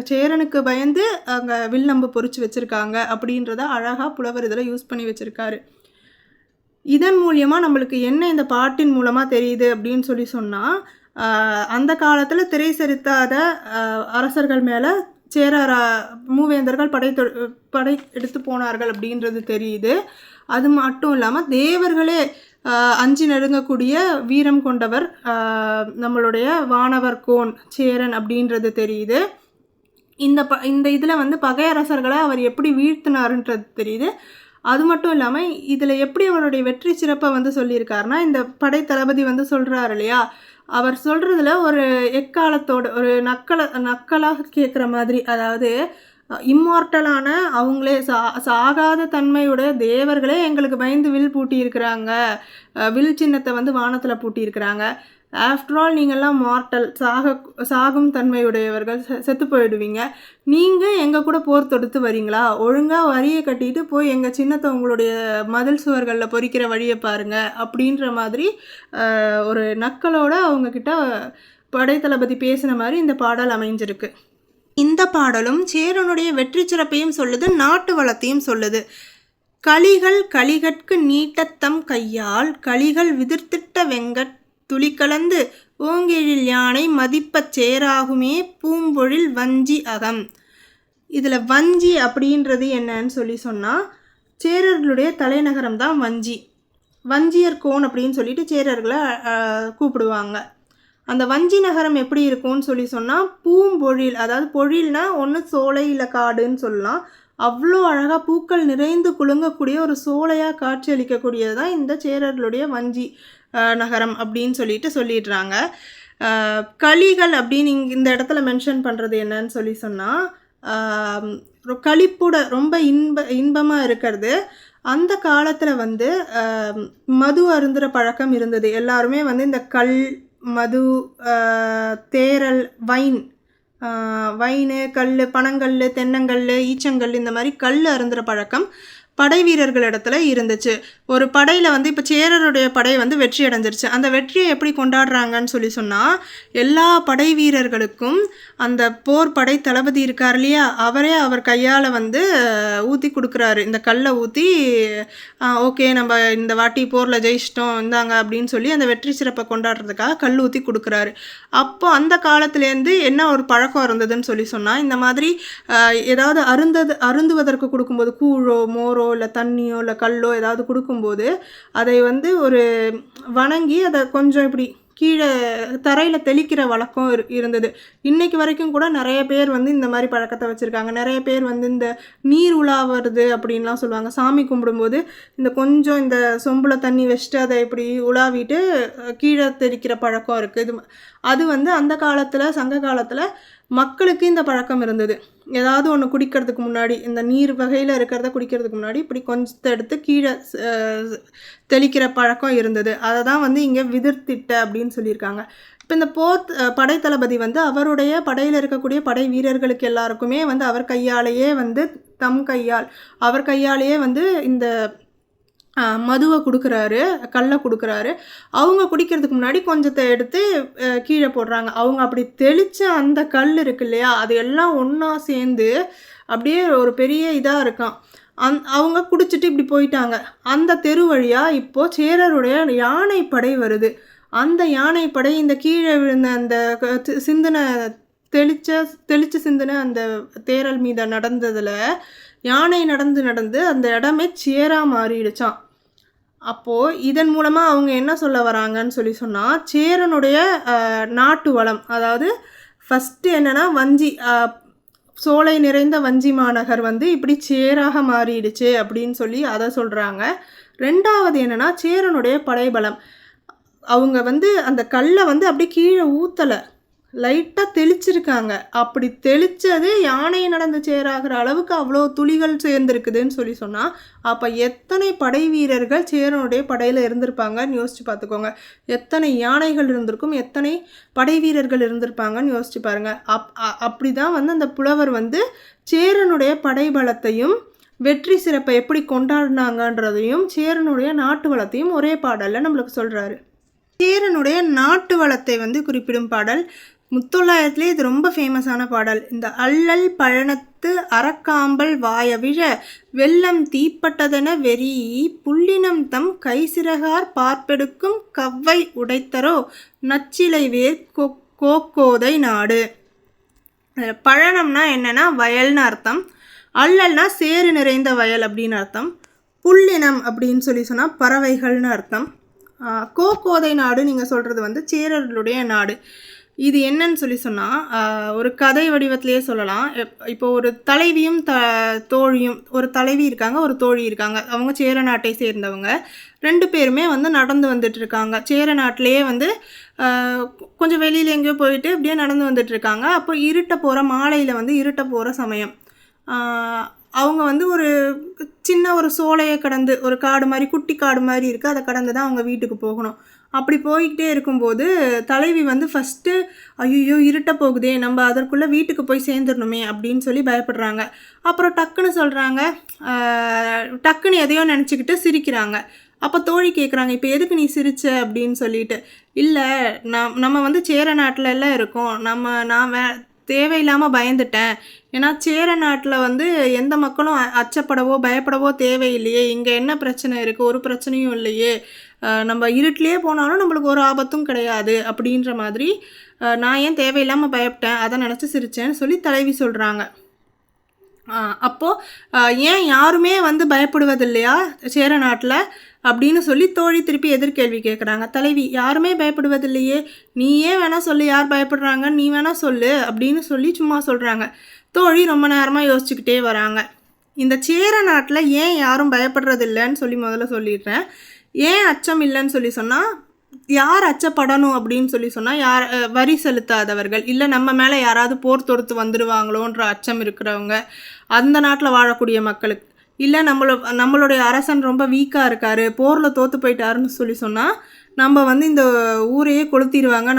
சேரனுக்கு பயந்து அங்கே வில் அம்பு பொறிச்சு வச்சுருக்காங்க அப்படின்றத அழகாக புலவர் இதில் யூஸ் பண்ணி வச்சுருக்காரு. இதன் மூலியமாக நம்மளுக்கு என்ன இந்த பாட்டின் மூலமாக தெரியுது அப்படின்னு சொன்னால், அந்த காலத்தில் திரை செலுத்தாத அரசர்கள் மேலே சேர மூவேந்தர்கள் படை எடுத்து போனார்கள் அப்படின்றது தெரியுது. அது மட்டும் இல்லாமல் தேவர்களே அஞ்சு நடுங்கக்கூடிய வீரம் கொண்டவர் நம்மளுடைய வானவர் கோன் சேரன் அப்படின்றது தெரியுது. இந்த இதில் பகையரசர்களை அவர் எப்படி வீழ்த்தினாருன்றது தெரியுது. அது மட்டும் இல்லாமல் இதில் எப்படி அவருடைய வெற்றி சிறப்பை சொல்லியிருக்காருன்னா, இந்த படை தளபதி சொல்கிறாரு இல்லையா, அவர் சொல்கிறதுல ஒரு எக்காலத்தோடு ஒரு நக்கலாக கேட்குற மாதிரி, அதாவது இம்மார்டலான அவங்களே சாகாத தன்மையுடைய தேவர்களே எங்களுக்கு பயந்து வில் பூட்டியிருக்கிறாங்க, வில் சின்னத்தை வானத்தில் பூட்டியிருக்கிறாங்க. ஆஃப்டர் ஆல் நீங்கள்லாம் மார்டல், சாகும் தன்மையுடையவர்கள், செத்து போயிடுவீங்க, நீங்கள் எங்கள் கூட போர் தொடுத்து வரீங்களா, ஒழுங்காக வரியை கட்டிட்டு போய் எங்கள் சின்னத்தை உங்களுடைய மதில் சுவர்களில் பொறிக்கிற வழியை பாருங்கள் அப்படின்ற மாதிரி ஒரு நக்கலோடு அவங்கக்கிட்ட படைத்தளபதி பேசின மாதிரி இந்த பாடல் அமைஞ்சிருக்கு. இந்த பாடலும் சேரனுடைய வெற்றி சிறப்பையும் சொல்லுது, நாட்டு வளத்தையும் சொல்லுது. களிகள் களிகட்கு நீட்டத்தம் கையால் களிகள் விதிர்த்திட்ட வெங்கட் துளிக்கலந்து ஓங்கெழில் யானை மதிப்பச் சேராகுமே பூம்பொழில் வஞ்சி அகம். இதில் வஞ்சி அப்படின்றது என்னன்னு சொன்னால் சேரர்களுடைய தலைநகரம் தான் வஞ்சி. வஞ்சியர் கோன் அப்படின்னு சொல்லிட்டு சேரர்களை கூப்பிடுவாங்க. அந்த வஞ்சி நகரம் எப்படி இருக்கும்னு சொன்னால் பூம்பொழில், அதாவது பொழில்னா ஒன்று சோலை இல்லை காடுன்னு சொல்லலாம். அவ்வளோ அழகாக பூக்கள் நிறைந்து குலுங்கக்கூடிய ஒரு சோலையாக காட்சியளிக்கக்கூடியது தான் இந்த சேரர்களுடைய வஞ்சி நகரம் அப்படின்னு சொல்லிடுறாங்க. களிகள் அப்படின்னு இந்த இடத்துல மென்ஷன் பண்ணுறது என்னன்னு சொன்னால் களிப்புட ரொம்ப இன்பமாக இருக்கிறது. அந்த காலத்தில் வந்து மது அருந்துகிற பழக்கம் இருந்தது. எல்லாருமே வந்து இந்த கல், மது, தேரல், வைனு, கல், பனங்கல், தென்னங்கல், ஈச்சங்கல், இந்த மாதிரி கல் அருந்துகிற பழக்கம் படை வீரர்களிடத்துல இருந்துச்சு. ஒரு படையில் வந்து இப்போ சேரருடைய படை வந்து வெற்றி அடைஞ்சிருச்சு. அந்த வெற்றியை எப்படி கொண்டாடுறாங்கன்னு சொன்னால் எல்லா படை வீரர்களுக்கும் அந்த போர் படை தளபதி இருக்கார் இல்லையா, அவரே அவர் கையால் வந்து ஊற்றி கொடுக்குறாரு. இந்த கல்லை ஊற்றி ஓகே நம்ம இந்த வாட்டி போரில் ஜெயிச்சிட்டோம் இந்தாங்க அப்படின்னு சொல்லி அந்த வெற்றி சிறப்பை கொண்டாடுறதுக்காக கல் ஊற்றி கொடுக்குறாரு. அப்போ அந்த காலத்துலேருந்து என்ன ஒரு பழக்கம் இருந்ததுன்னு சொன்னால் இந்த மாதிரி ஏதாவது அருந்துவதற்கு கொடுக்கும்போது கூழோ மோரோ இல்லை தண்ணியோ இல்லை கல்லோ ஏதாவது கொடுக்கும்போது அதை வந்து ஒரு வணங்கி அதை கொஞ்சம் இப்படி கீழே தரையில் தெளிக்கிற வழக்கம் இருந்தது. இன்றைக்கு வரைக்கும் கூட நிறைய பேர் வந்து இந்த மாதிரி பழக்கத்தை வச்சுருக்காங்க. நிறைய பேர் வந்து இந்த நீர் உலாவது அப்படின்லாம் சொல்லுவாங்க. சாமி கும்பிடும்போது இந்த கொஞ்சம் இந்த சொம்பில் தண்ணி வச்சுட்டு அதை இப்படி உலாவிட்டு கீழே தெளிக்கிற பழக்கம் இருக்குது. அது வந்து அந்த காலத்தில், சங்க காலத்தில் மக்களுக்கு இந்த பழக்கம் இருந்தது. ஏதாவது ஒன்று குடிக்கிறதுக்கு முன்னாடி, இந்த நீர் வகையில் இருக்கிறத குடிக்கிறதுக்கு முன்னாடி இப்படி கொஞ்சத்தை எடுத்து கீழே தெளிக்கிற பழக்கம் இருந்தது. அதை தான் வந்து இங்கே விதிர்த்திட்ட அப்படின்னு சொல்லியிருக்காங்க. இப்போ இந்த படைத்தளபதி வந்து அவருடைய படையில் இருக்கக்கூடிய படை வீரர்களுக்கு எல்லாருக்குமே வந்து அவர் கையாலேயே வந்து அவர் கையாலேயே வந்து இந்த மதுவை கொடுக்குறாரு, கல்லை கொடுக்குறாரு. அவங்க குடிக்கிறதுக்கு முன்னாடி கொஞ்சத்தை எடுத்து கீழே போடுறாங்க. அவங்க அப்படி தெளித்த அந்த கல் இருக்கு இல்லையா, அது எல்லாம் ஒன்றா சேர்ந்து அப்படியே ஒரு பெரிய இதாக இருக்கான். அவங்க குடிச்சிட்டு இப்படி போயிட்டாங்க. அந்த தெரு வழியாக இப்போது சேரருடைய யானைப்படை வருது. அந்த யானைப்படை இந்த கீழே விழுந்த அந்த தெளிச்சு சிந்தின அந்த தேரல் மீது நடந்ததில் யானை நடந்து அந்த இடமே சேராக மாறிடுச்சான். அப்போது இதன் மூலமாக அவங்க என்ன சொல்ல வராங்கன்னு சொன்னால் சேரனுடைய நாட்டு வளம், அதாவது ஃபஸ்ட்டு என்னென்னா வஞ்சி, சோலை நிறைந்த வஞ்சி மாநகர் வந்து இப்படி சேராக மாறிடுச்சு அப்படின்னு சொல்லி அதை சொல்கிறாங்க. ரெண்டாவது என்னென்னா சேரனுடைய படைபலம். அவங்க வந்து அந்த கல்லை வந்து அப்படி கீழே ஊற்றலை, லைட்டாக தெளிச்சிருக்காங்க. அப்படி தெளித்தது யானை நடந்து சேராகிற அளவுக்கு அவ்வளோ துளிகள் சேர்ந்துருக்குதுன்னு சொன்னால் அப்போ எத்தனை படை வீரர்கள் சேரனுடைய படையில் இருந்திருப்பாங்கன்னு யோசிச்சு பார்த்துக்கோங்க. எத்தனை யானைகள் இருந்திருக்கும், எத்தனை படை வீரர்கள் இருந்திருப்பாங்கன்னு யோசிச்சு பாருங்கள். அப்படி தான் வந்து அந்த புலவர் வந்து சேரனுடைய படைபலத்தையும் வெற்றி சிறப்பை எப்படி கொண்டாடினாங்கன்றதையும் சேரனுடைய நாட்டு வளத்தையும் ஒரே பாடலில் நம்மளுக்கு சொல்கிறாரு. சேரனுடைய நாட்டு வளத்தை வந்து குறிப்பிடும் பாடல் முத்தொள்ளாயிரத்துலேயே இது ரொம்ப ஃபேமஸான பாடல். இந்த அல்லல் பழனத்து அறக்காம்பல் வாயவிழ வெள்ளம் தீப்பட்டதென வெறி புள்ளினம் தம் கைசிறகார் பார்ப்பெடுக்கும் கவ்வை உடைத்தரோ நச்சிலை வேர் கோக்கோதை நாடு. பழனம்னா என்னென்னா வயல்னு அர்த்தம். அல்லல்னா சேறு நிறைந்த வயல் அப்படின்னு அர்த்தம். புள்ளினம் அப்படின்னு சொன்னால் பறவைகள்னு அர்த்தம். கோக்கோதை நாடு நீங்கள் சொல்கிறது வந்து சேரர்களுடைய நாடு. இது என்னன்னு சொன்னால் ஒரு கதை வடிவத்திலேயே சொல்லலாம். இப்போ ஒரு தலைவியும் தோழியும், ஒரு தலைவி இருக்காங்க, ஒரு தோழி இருக்காங்க. அவங்க சேர நாட்டை சேர்ந்தவங்க. 2 பேருமே வந்து நடந்து வந்துட்டுருக்காங்க. சேர நாட்டிலேயே வந்து கொஞ்சம் வெளியில் எங்கேயோ போயிட்டு அப்படியே நடந்து வந்துட்டுருக்காங்க. அப்போ மாலையில் வந்து இருட்ட போகிற சமயம் அவங்க வந்து ஒரு சின்ன ஒரு சோலையை கடந்து, ஒரு காடு மாதிரி, குட்டி காடு மாதிரி இருக்குது, அதை கடந்து தான் அவங்க வீட்டுக்கு போகணும். அப்படி போய்கிட்டே இருக்கும்போது தலைவி வந்து ஃபஸ்ட்டு ஐயோ இருட்ட போகுதே, நம்ம அதற்குள்ளே வீட்டுக்கு போய் சேர்ந்துடணுமே அப்படின்னு சொல்லி பயப்படுறாங்க. அப்புறம் டக்குன்னு எதையோ நினச்சிக்கிட்டு சிரிக்கிறாங்க. அப்போ தோழி கேட்குறாங்க, இப்போ எதுக்கு நீ சிரிச்ச அப்படின்னு சொல்லிட்டு. இல்லை, நம்ம வந்து சேர நாட்டில் எல்லாம் இருக்கோம், நான் தேவையில்லாமல் பயந்துட்டேன். ஏன்னா சேர நாட்டில் வந்து எந்த மக்களும் அச்சப்படவோ பயப்படவோ தேவையில்லையே. இங்கே என்ன பிரச்சனை இருக்குது, ஒரு பிரச்சனையும் இல்லையே. நம்ம இருட்டிலே போனாலும் நம்மளுக்கு ஒரு ஆபத்தும் கிடையாது அப்படின்ற மாதிரி நான் ஏன் தேவையில்லாமல் பயப்பட்டேன், அதை நினச்சி சிரித்தேன்னு சொல்லி தலைவி சொல்கிறாங்க. அப்போது ஏன் யாருமே வந்து பயப்படுவதில்லையா சேர நாட்டில் அப்படின்னு சொல்லி தோழி திருப்பி எதிர்கேள்வி கேட்குறாங்க. தலைவி, யாருமே பயப்படுவதில்லையே, நீயே வேணால் சொல்லு யார் பயப்படுறாங்க, நீ வேணால் சொல்லு அப்படின்னு சொல்லி சும்மா சொல்கிறாங்க. தோழி ரொம்ப நேரமாக யோசிச்சுக்கிட்டே வராங்க. இந்த சேர நாட்டில் ஏன் யாரும் பயப்படுறதில்லைன்னு சொல்லி முதல்ல சொல்லிடுறேன். ஏன் அச்சம் இல்லைன்னு சொல்லி சொன்னால், யார் அச்சப்படணும் அப்படின்னு சொல்லி சொன்னால், யார் வரி செலுத்தாதவர்கள், இல்லை நம்ம மேலே யாராவது போர் தொடுத்து வந்துடுவாங்களோன்ற அச்சம் இருக்கிறவங்க, அந்த நாட்டில் வாழக்கூடிய மக்களுக்கு, இல்லை நம்மளுடைய அரசன் ரொம்ப வீக்காக இருக்கார், போரில் தோற்று போயிட்டாருன்னு சொல்லி சொன்னால் நம்ம வந்து இந்த ஊரையே கொளுத்திடுவாங்க,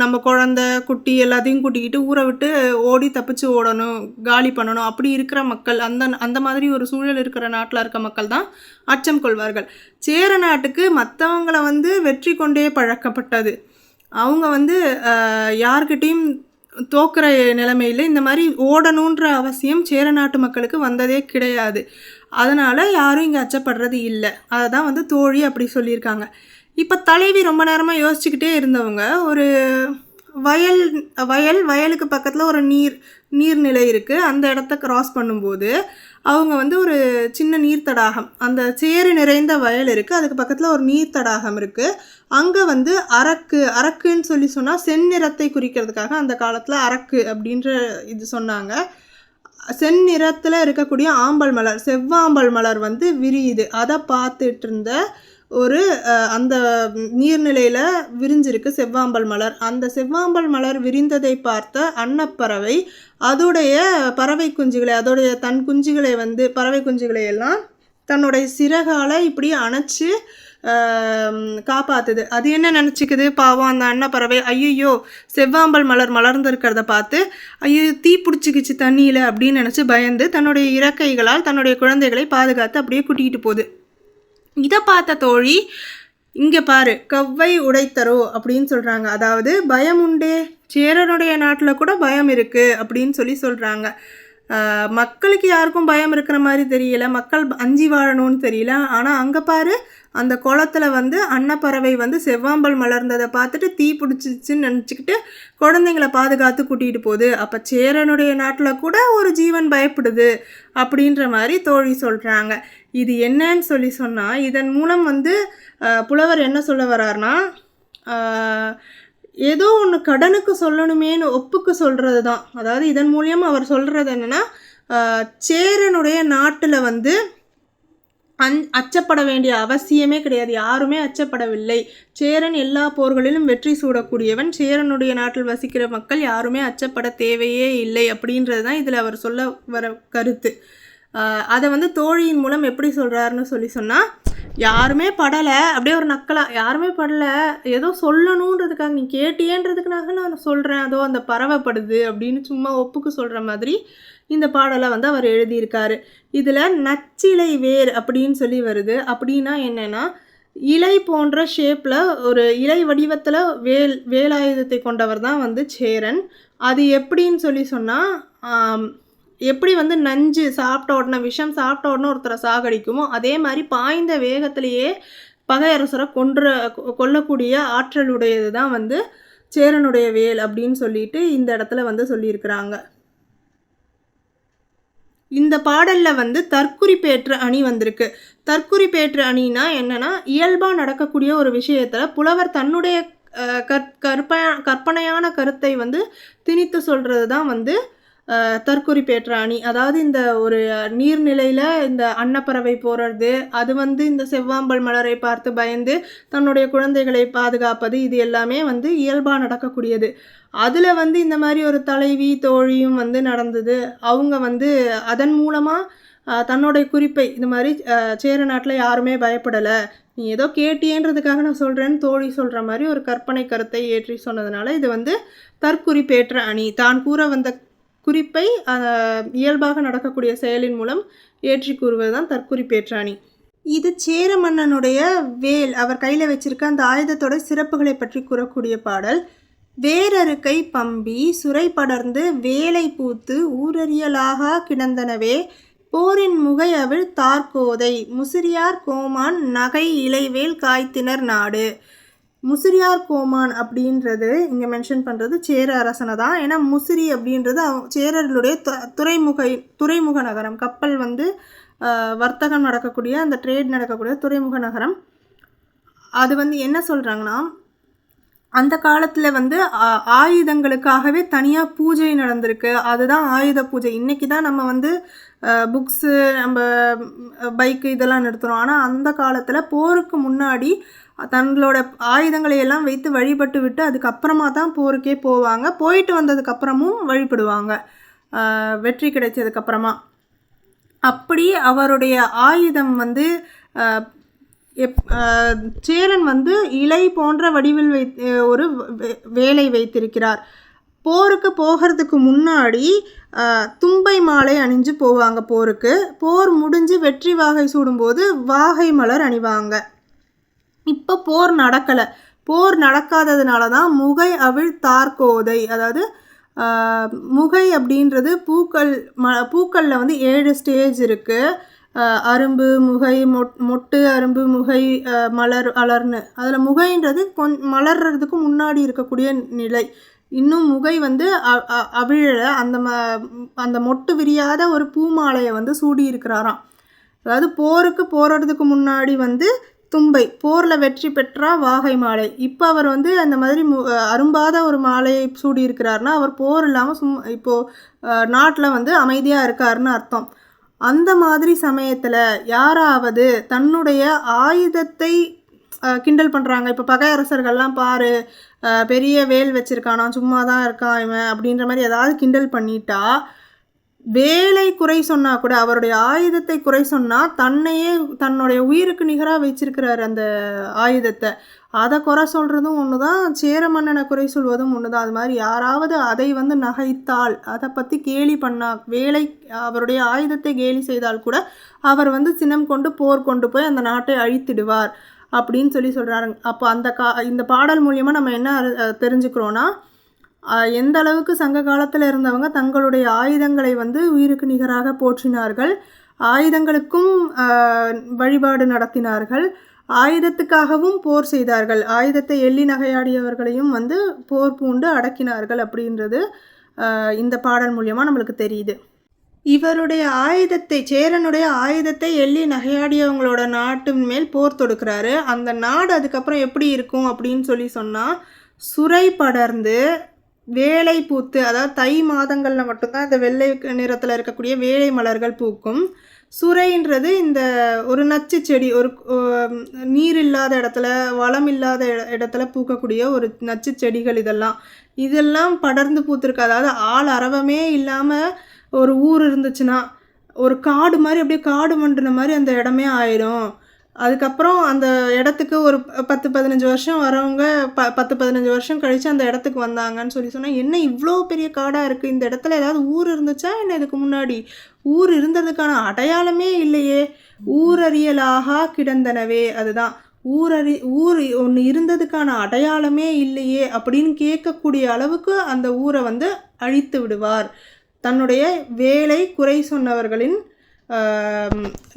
நம்ம குழந்தை குட்டி எல்லாத்தையும் கூட்டிக்கிட்டு ஊரை விட்டு ஓடி தப்பிச்சு ஓடணும், காலி பண்ணணும், அப்படி இருக்கிற மக்கள், அந்த மாதிரி ஒரு சூழல் இருக்கிற நாட்டில் இருக்க மக்கள் தான் அச்சம் கொள்வார்கள். சேர நாட்டுக்கு மற்றவங்களை வந்து வெற்றி கொண்டே பழக்கப்பட்டது. அவங்க வந்து யார்கிட்டையும் தோக்குற நிலைமையில் இந்த மாதிரி ஓடணுன்ற அவசியம் சேர நாட்டு மக்களுக்கு வந்ததே கிடையாது. அதனால் யாரும் இங்கே அச்சப்படுறது இல்லை. அதை தான் வந்து தோழி அப்படி சொல்லியிருக்காங்க. இப்போ தலைவி ரொம்ப நேரமாக யோசிச்சுக்கிட்டே இருந்தவங்க ஒரு வயலுக்கு பக்கத்தில் ஒரு நீர்நிலை இருக்குது. அந்த இடத்த கிராஸ் பண்ணும்போது அவங்க வந்து ஒரு சின்ன நீர் தடாகம், அந்த சேறு நிறைந்த வயல் இருக்குது, அதுக்கு பக்கத்தில் ஒரு நீர் தடாகம் இருக்குது. அங்கே வந்து அரக்குன்னு சொல்லி சொன்னால் செந்நிறத்தை குறிக்கிறதுக்காக அந்த காலத்தில் அரக்கு அப்படின்ற இது சொன்னாங்க. செந்நிறத்தில் இருக்கக்கூடிய ஆம்பல் மலர், செவ்வாம்பல் மலர் வந்து விரியுது. அதை பார்த்துட்டு இருந்த ஒரு அந்த நீர்நிலையில் விரிஞ்சிருக்கு செவ்வாம்பல் மலர். அந்த செவ்வாம்பல் மலர் விரிந்ததை பார்த்த அன்னப்பறவை அதோடைய பறவை குஞ்சுகளை, அதோடைய தன் குஞ்சுகளை வந்து பறவை குஞ்சுகளை எல்லாம் தன்னுடைய சிறகால இப்படி அணைச்சி காப்பாற்றுது. அது என்ன நினச்சிக்குது பாவம் அந்த அன்னப்பறவை, ஐயோ செவ்வாம்பல் மலர் மலர்ந்திருக்கிறத பார்த்து ஐயோ தீ பிடிச்சிக்கிச்சு தண்ணியில் அப்படின்னு நினச்சி பயந்து தன்னுடைய இறக்கைகளால் தன்னுடைய குழந்தைகளை பாதுகாத்து அப்படியே கூட்டிகிட்டு போகுது. இதை பார்த்த தோழி, இங்கே பாரு கவ்வை உடைத்தரோ அப்படின்னு சொல்கிறாங்க. அதாவது பயம் உண்டே, சேரனுடைய நாட்டில் கூட பயம் இருக்குது அப்படின்னு சொல்கிறாங்க. மக்களுக்கு யாருக்கும் பயம் இருக்கிற மாதிரி தெரியல, மக்கள் அஞ்சி வாழணும்னு தெரியல. ஆனால் அங்கே பாரு, அந்த குளத்தில் வந்து அன்னப்பறவை வந்து செவ்வாம்பல் மலர்ந்ததை பார்த்துட்டு தீ பிடிச்சிச்சின்னு நினச்சிக்கிட்டு குழந்தைங்களை பாதுகாத்து கூட்டிகிட்டு போகுது. அப்போ சேரனுடைய நாட்டில் கூட ஒரு ஜீவன் பயப்படுது அப்படின்ற மாதிரி தோழி சொல்கிறாங்க. இது என்னன்னு சொன்னால், இதன் மூலம் வந்து புலவர் என்ன சொல்ல வர்றாருனா, ஏதோ ஒன்று கடனுக்கு சொல்லணுமேனு ஒப்புக்கு சொல்கிறது தான். அதாவது இதன் மூலியம் அவர் சொல்கிறது என்னென்னா, சேரனுடைய நாட்டில் வந்து அச்சப்பட வேண்டிய அவசியமே கிடையாது, யாருமே அச்சப்படவில்லை. சேரன் எல்லா போர்களிலும் வெற்றி சூடக்கூடியவன், சேரனுடைய நாட்டில் வசிக்கிற மக்கள் யாருமே அச்சப்பட தேவையே இல்லை அப்படின்றது தான் இதில் அவர் சொல்ல வர கருத்து. அதை வந்து தோழியின் மூலம் எப்படி சொல்கிறாருன்னு சொன்னால், யாருமே படலை, அப்படியே ஒரு நக்கலாக யாருமே படலை, ஏதோ சொல்லணுன்றதுக்காக நீ கேட்டியன்றதுக்காக நான் சொல்கிறேன், அதோ அந்த பறவைப்படுது அப்படின்னு சும்மா ஒப்புக்கு சொல்கிற மாதிரி இந்த பாடலை வந்து அவர் எழுதியிருக்காரு. இதில் நச்சிலை வேர் அப்படின்னு வருது. அப்படின்னா என்னென்னா, இலை போன்ற ஷேப்பில் ஒரு இலை வடிவத்தில் வேலாயுதத்தை கொண்டவர் தான் வந்து சேரன். அது எப்படின்னு சொன்னால், எப்படி வந்து நஞ்சு சாப்பிட்ட உடனே, விஷம் சாப்பிட்ட உடனே ஒருத்தரை சாகடிக்குமோ அதே மாதிரி பாய்ந்த வேகத்திலேயே பகையரசரை கொல்லக்கூடிய ஆற்றலுடையது தான் வந்து சேரனுடைய வேல் அப்படின்னு சொல்லிட்டு இந்த இடத்துல வந்து சொல்லியிருக்கிறாங்க. இந்த பாடலில் வந்து தற்குறிப்பேற்ற அணி வந்திருக்கு. தற்குறிப்பேற்ற அணினா என்னென்னா, இயல்பாக நடக்கக்கூடிய ஒரு விஷயத்தில் புலவர் தன்னுடைய கற்பனையான கருத்தை வந்து திணித்து சொல்கிறது தான் வந்து தற்குறிப்பேற்ற அணி. அதாவது இந்த ஒரு நீர்நிலையில் இந்த அன்னப்பறவை போகிறது, அது வந்து இந்த செவ்வாம்பல் மலரை பார்த்து பயந்து தன்னுடைய குழந்தைகளை பாதுகாப்பது, இது எல்லாமே வந்து இயல்பாக நடக்கக்கூடியது. அதில் வந்து இந்த மாதிரி ஒரு தலைவி தோழியும் வந்து நடந்தது. அவங்க வந்து அதன் மூலமாக தன்னுடைய குறிப்பை, இந்த மாதிரி சேர நாட்டில் யாருமே பயப்படலை, நீ ஏதோ கேட்டியன்றதுக்காக நான் சொல்கிறேன்னு தோழி சொல்கிற மாதிரி ஒரு கற்பனை கருத்தை ஏற்றி சொன்னதுனால இது வந்து தற்குறிப்பேற்ற அணி. தான் கூற வந்த குறிப்பை இயல்பாக நடக்கக்கூடிய செயலின் மூலம் ஏற்றி கூறுவது தான் தற்குறிப்பேற்ற அணி. இது சேர மன்னனுடைய வேல், அவர் கையில் வச்சிருக்க அந்த ஆயுதத்தோட சிறப்புகளை பற்றி கூறக்கூடிய பாடல். வேரறுக்கை பம்பி சுரை படர்ந்து வேலை பூத்து ஊரறியலாக கிடந்தனவே போரின் முகையவிழ் தார்கோதை முசிறியார் கோமான் நகை இலைவேல் காய்த்தினர் நாடு. முசிறியார் கோமான் அப்படின்றது இங்கே மென்ஷன் பண்ணுறது சேர அரசனை தான். ஏன்னா முசிறி அப்படின்றது சேரர்களுடைய துறைமுக நகரம். கப்பல் வந்து வர்த்தகம் நடக்கக்கூடிய, அந்த ட்ரேட் நடக்கக்கூடிய துறைமுக நகரம். அது வந்து என்ன சொல்கிறாங்கன்னா, அந்த காலத்தில் வந்து ஆயுதங்களுக்காகவே தனியாக பூஜை நடந்திருக்கு. அதுதான் ஆயுத பூஜை. இன்றைக்கி தான் நம்ம வந்து புக்ஸு, நம்ம பைக்கு இதெல்லாம் நிறுத்துகிறோம். ஆனால் அந்த காலத்தில் போருக்கு முன்னாடி தங்களோட ஆயுதங்களை எல்லாம் வைத்து வழிபட்டு விட்டு அதுக்கப்புறமா தான் போருக்கே போவாங்க. போயிட்டு வந்ததுக்கப்புறமும் வழிபடுவாங்க வெற்றி கிடைச்சதுக்கப்புறமா. அப்படி அவருடைய ஆயுதம் வந்து சேரன் வந்து இலை போன்ற வடிவில் ஒரு வேலை வைத்திருக்கிறார். போருக்கு போகிறதுக்கு முன்னாடி தும்பை மாலை அணிஞ்சு போவாங்க போருக்கு. போர் முடிஞ்சு வெற்றி வாகை சூடும்போது வாகை மலர் அணிவாங்க. இப்போ போர் நடக்கலை. போர் நடக்காததுனால தான் முகை அவிழ் தார்கோதை, அதாவது முகை அப்படின்றது பூக்களில் வந்து 7 ஸ்டேஜ் இருக்குது. அரும்பு, முகை, மொட்டு, அரும்பு, முகை, மலர், அலர்னு. அதில் முகைன்றது மலர்றதுக்கு முன்னாடி இருக்கக்கூடிய நிலை. இன்னும் முகை வந்து அவிழலை. அந்த மொட்டு விரியாத ஒரு பூமாலையை வந்து சூடி இருக்கிறாராம். அதாவது போருக்கு போகிறதுக்கு முன்னாடி வந்து தும்பை, போரில் வெற்றி பெற்றா வாகை மாலை. இப்போ அவர் வந்து அந்த மாதிரி அரும்பாத ஒரு மாலையை சூடி இருக்கிறாருன்னா அவர் போர் இல்லாமல் இப்போது நாட்டில் வந்து அமைதியாக இருக்காருன்னு அர்த்தம். அந்த மாதிரி சமயத்தில் யாராவது தன்னுடைய ஆயுதத்தை கிண்டல் பண்ணுறாங்க. இப்போ பகையரசர்கள்லாம் பாரு, பெரிய வேல் வச்சுருக்கானா, சும்மா தான் இருக்கான் இவன் அப்படின்ற மாதிரி ஏதாவது கிண்டல் பண்ணிட்டா, வேலை குறை சொன்னால் கூட, அவருடைய ஆயுதத்தை குறை சொன்னால் தன்னையே தன்னுடைய உயிருக்கு நிகராக வச்சிருக்கிறார் அந்த ஆயுதத்தை. அதை குறை சொல்கிறதும் ஒன்று தான், சேர மன்னனை குறை சொல்வதும் ஒன்று தான். அது மாதிரி யாராவது அதை வந்து நகைத்தால், அதை பற்றி கேலி பண்ணால், அவருடைய ஆயுதத்தை கேலி செய்தால் கூட அவர் வந்து சினம் கொண்டு போர் கொண்டு போய் அந்த நாட்டை அழித்திடுவார் அப்படின்னு சொல்கிறாரு. அப்போ இந்த பாடல் மூலியமாக நம்ம என்ன தெரிஞ்சுக்கிறோன்னா, எந்த அளவுக்கு சங்க காலத்தில் இருந்தவங்க தங்களுடைய ஆயுதங்களை வந்து உயிருக்கு நிகராக போற்றினார்கள், ஆயுதங்களுக்கும் வழிபாடு நடத்தினார்கள், ஆயுதத்துக்காகவும் போர் செய்தார்கள், ஆயுதத்தை எள்ளி நகையாடியவர்களையும் வந்து போர் பூண்டு அடக்கினார்கள் அப்படின்றது இந்த பாடல் மூலியமாக நம்மளுக்கு தெரியுது. இவருடைய சேரனுடைய ஆயுதத்தை எள்ளி நகையாடியவங்களோட நாட்டின் மேல் போர் தொடுக்கிறாரு. அந்த நாடு அதுக்கப்புறம் எப்படி இருக்கும் அப்படின்னு சொன்னால், சுரை படர்ந்து வேலை பூத்து, அதாவது தை மாதங்களில் மட்டும்தான் இந்த வெள்ளை நிறத்தில் இருக்கக்கூடிய வேலை மலர்கள் பூக்கும். சுரைன்றது இந்த ஒரு நச்சு செடி, ஒரு நீர் இல்லாத இடத்துல, வளம் இல்லாத இடத்துல பூக்கக்கூடிய ஒரு நச்சு செடிகள். இதெல்லாம் படர்ந்து பூத்துருக்கு. அதாவது ஆள் அரவமே இல்லாமல் ஒரு ஊர் இருந்துச்சுன்னா ஒரு காடு மாதிரி, அப்படியே காடு மண்டுன மாதிரி அந்த இடமே ஆயிடும். அதுக்கப்புறம் அந்த இடத்துக்கு ஒரு 10-15 வருஷம் வரவங்க 10-15 வருஷம் கழித்து அந்த இடத்துக்கு வந்தாங்கன்னு சொன்னால், என்ன இவ்வளோ பெரிய காடாக இருக்குது, இந்த இடத்துல ஏதாவது ஊர் இருந்துச்சா என்ன? இதுக்கு முன்னாடி ஊர் இருந்ததுக்கான அடையாளமே இல்லையே, ஊரறியலாக கிடந்தனவே. அதுதான் ஊர் ஒன்று இருந்ததுக்கான அடையாளமே இல்லையே அப்படின்னு கேட்கக்கூடிய அளவுக்கு அந்த ஊரை வந்து அழித்து விடுவார், தன்னுடைய வேலை குறை சொன்னவர்களின்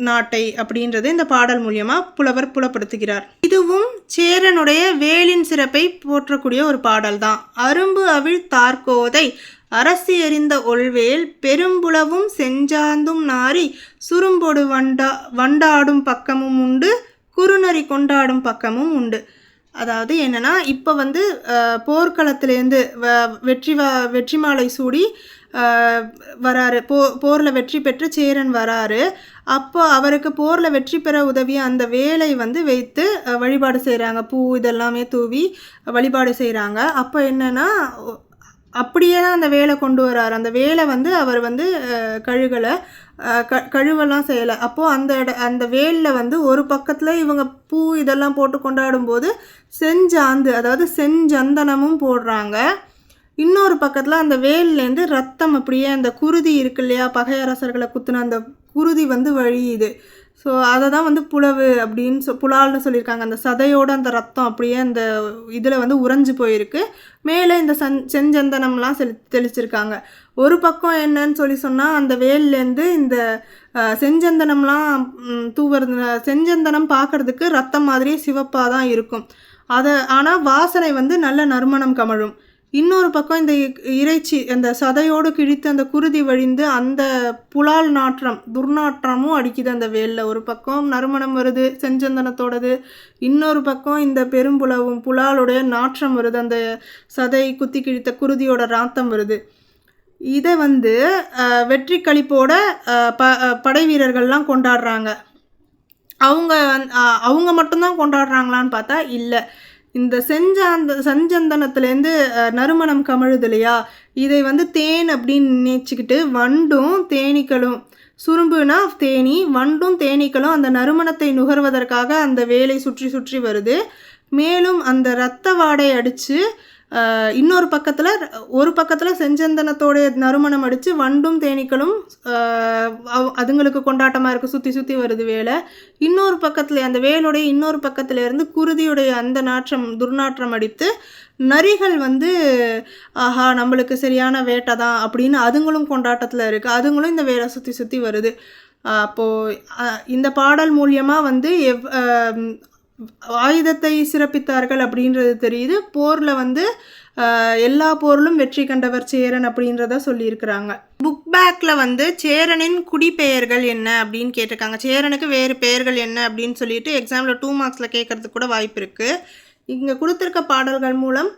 நாட்டை அப்படின்றது இந்த பாடல் மூலியமாக புலவர் புலப்படுத்துகிறார். இதுவும் சேரனுடைய வேலின் சிறப்பை போற்றக்கூடிய ஒரு பாடல் தான். அரும்பு அவிழ் தார்கோதை அரசி எறிந்த ஒள்வேல் பெரும்புலவும் செஞ்சாந்தும் நாரி சுரும்பொடு வண்டாடும் பக்கமும் உண்டு, குறுநரி கொண்டாடும் பக்கமும் உண்டு. அதாவது என்னென்னா, இப்போ வந்து போர்க்களத்திலேருந்து வெற்றி மாலை சூடி வராரு, போரில் வெற்றி பெற்று சேரன் வராரு. அப்போ அவருக்கு போரில் வெற்றி பெற உதவிய அந்த வேலை வந்து வைத்து வழிபாடு செய்கிறாங்க. பூ இதெல்லாமே தூவி வழிபாடு செய்கிறாங்க. அப்போ என்னென்னா, அப்படியே தான் அந்த வேலை கொண்டு வராரு. அந்த வேலை வந்து அவர் வந்து கழுவெல்லாம் செய்யலை. அப்போது அந்த வேலில் வந்து ஒரு பக்கத்தில் இவங்க பூ இதெல்லாம் போட்டு கொண்டாடும்போது செஞ்சாந்து, அதாவது செஞ்சந்தனமும் போடுறாங்க. இன்னொரு பக்கத்தில் அந்த வேல்லேருந்து ரத்தம் அப்படியே, அந்த குருதி இருக்கு இல்லையா, பகையரசர்களை குத்துன அந்த குருதி வந்து வழியுது. ஸோ அதை தான் வந்து புலவு அப்படின்னு புலால்னு சொல்லியிருக்காங்க. அந்த சதையோடு அந்த ரத்தம் அப்படியே அந்த இதில் வந்து உறைஞ்சி போயிருக்கு. மேலே இந்த செஞ்சந்தனம்லாம் தெளிச்சிருக்காங்க. ஒரு பக்கம் என்னன்னு சொன்னால், அந்த வேல்லேருந்து இந்த செஞ்சந்தனம்லாம் தூவுறது, செஞ்சந்தனம் பார்க்குறதுக்கு ரத்தம் மாதிரியே சிவப்பாக தான் இருக்கும். ஆனால் வாசனை வந்து நல்ல நறுமணம் கமழும். இன்னொரு பக்கம் இந்த இறைச்சி அந்த சதையோடு கிழித்து அந்த குருதி வழிந்து அந்த புலால் நாற்றம் துர்நாற்றமும் அடிக்குது அந்த வேலில். ஒரு பக்கம் நறுமணம் வருது செஞ்சந்தனத்தோடது, இன்னொரு பக்கம் இந்த பெரும்புலவும் புலாலுடைய நாற்றம் வருது, அந்த சதை குத்தி கிழித்த குருதியோட ராத்தம் வருது. இதை வந்து வெற்றி களிப்போட படை வீரர்கள்லாம் கொண்டாடுறாங்க. அவங்க மட்டும்தான் கொண்டாடுறாங்களான்னு பார்த்தா இல்லை. இந்த செஞ்சந்தனத்துலேருந்து நறுமணம் கமழுது இல்லையா, இதை வந்து தேன் அப்படின்னு நினைச்சிக்கிட்டு வண்டும் தேனீக்களும், சுரும்புனா தேனி, வண்டும் தேனீக்களும் அந்த நறுமணத்தை நுகர்வதற்காக அந்த வேலை சுற்றி சுற்றி வருது. மேலும் அந்த இரத்த வாடை அடித்து இன்னொரு பக்கத்தில் செஞ்சந்தனத்தோடைய நறுமணம் அடித்து வண்டும் தேனீக்களும் அதுங்களுக்கு கொண்டாட்டமாக இருக்குது, சுற்றி சுற்றி வருது வேலை. இன்னொரு பக்கத்தில் அந்த வேலுடைய இன்னொரு பக்கத்தில் இருந்து குருதியுடைய அந்த துர்நாற்றம் அடித்து நரிகள் வந்து ஆஹா நம்மளுக்கு சரியான வேட்டை தான் அப்படின்னு அதுங்களும் கொண்டாட்டத்தில் இருக்குது, அதுங்களும் இந்த வேலை சுற்றி சுற்றி வருது. அப்போது இந்த பாடல் மூலியமாக வந்து ஆயுதத்தை சிறப்பித்தார்கள் அப்படின்றது தெரியுது. போரில் வந்து எல்லா போரிலும் வெற்றி கண்டவர் சேரன் அப்படின்றத சொல்லியிருக்கிறாங்க. புக் பேக்கில் வந்து சேரனின் குடிப்பெயர்கள் என்ன அப்படின்னு கேட்டிருக்காங்க. சேரனுக்கு வேறு பெயர்கள் என்ன அப்படின்னு சொல்லிட்டு எக்ஸாமில் 2 மார்க்ஸில் கேட்கறதுக்கு கூட வாய்ப்பு இருக்குது. இங்கே கொடுத்துருக்க பாடல்கள் மூலம்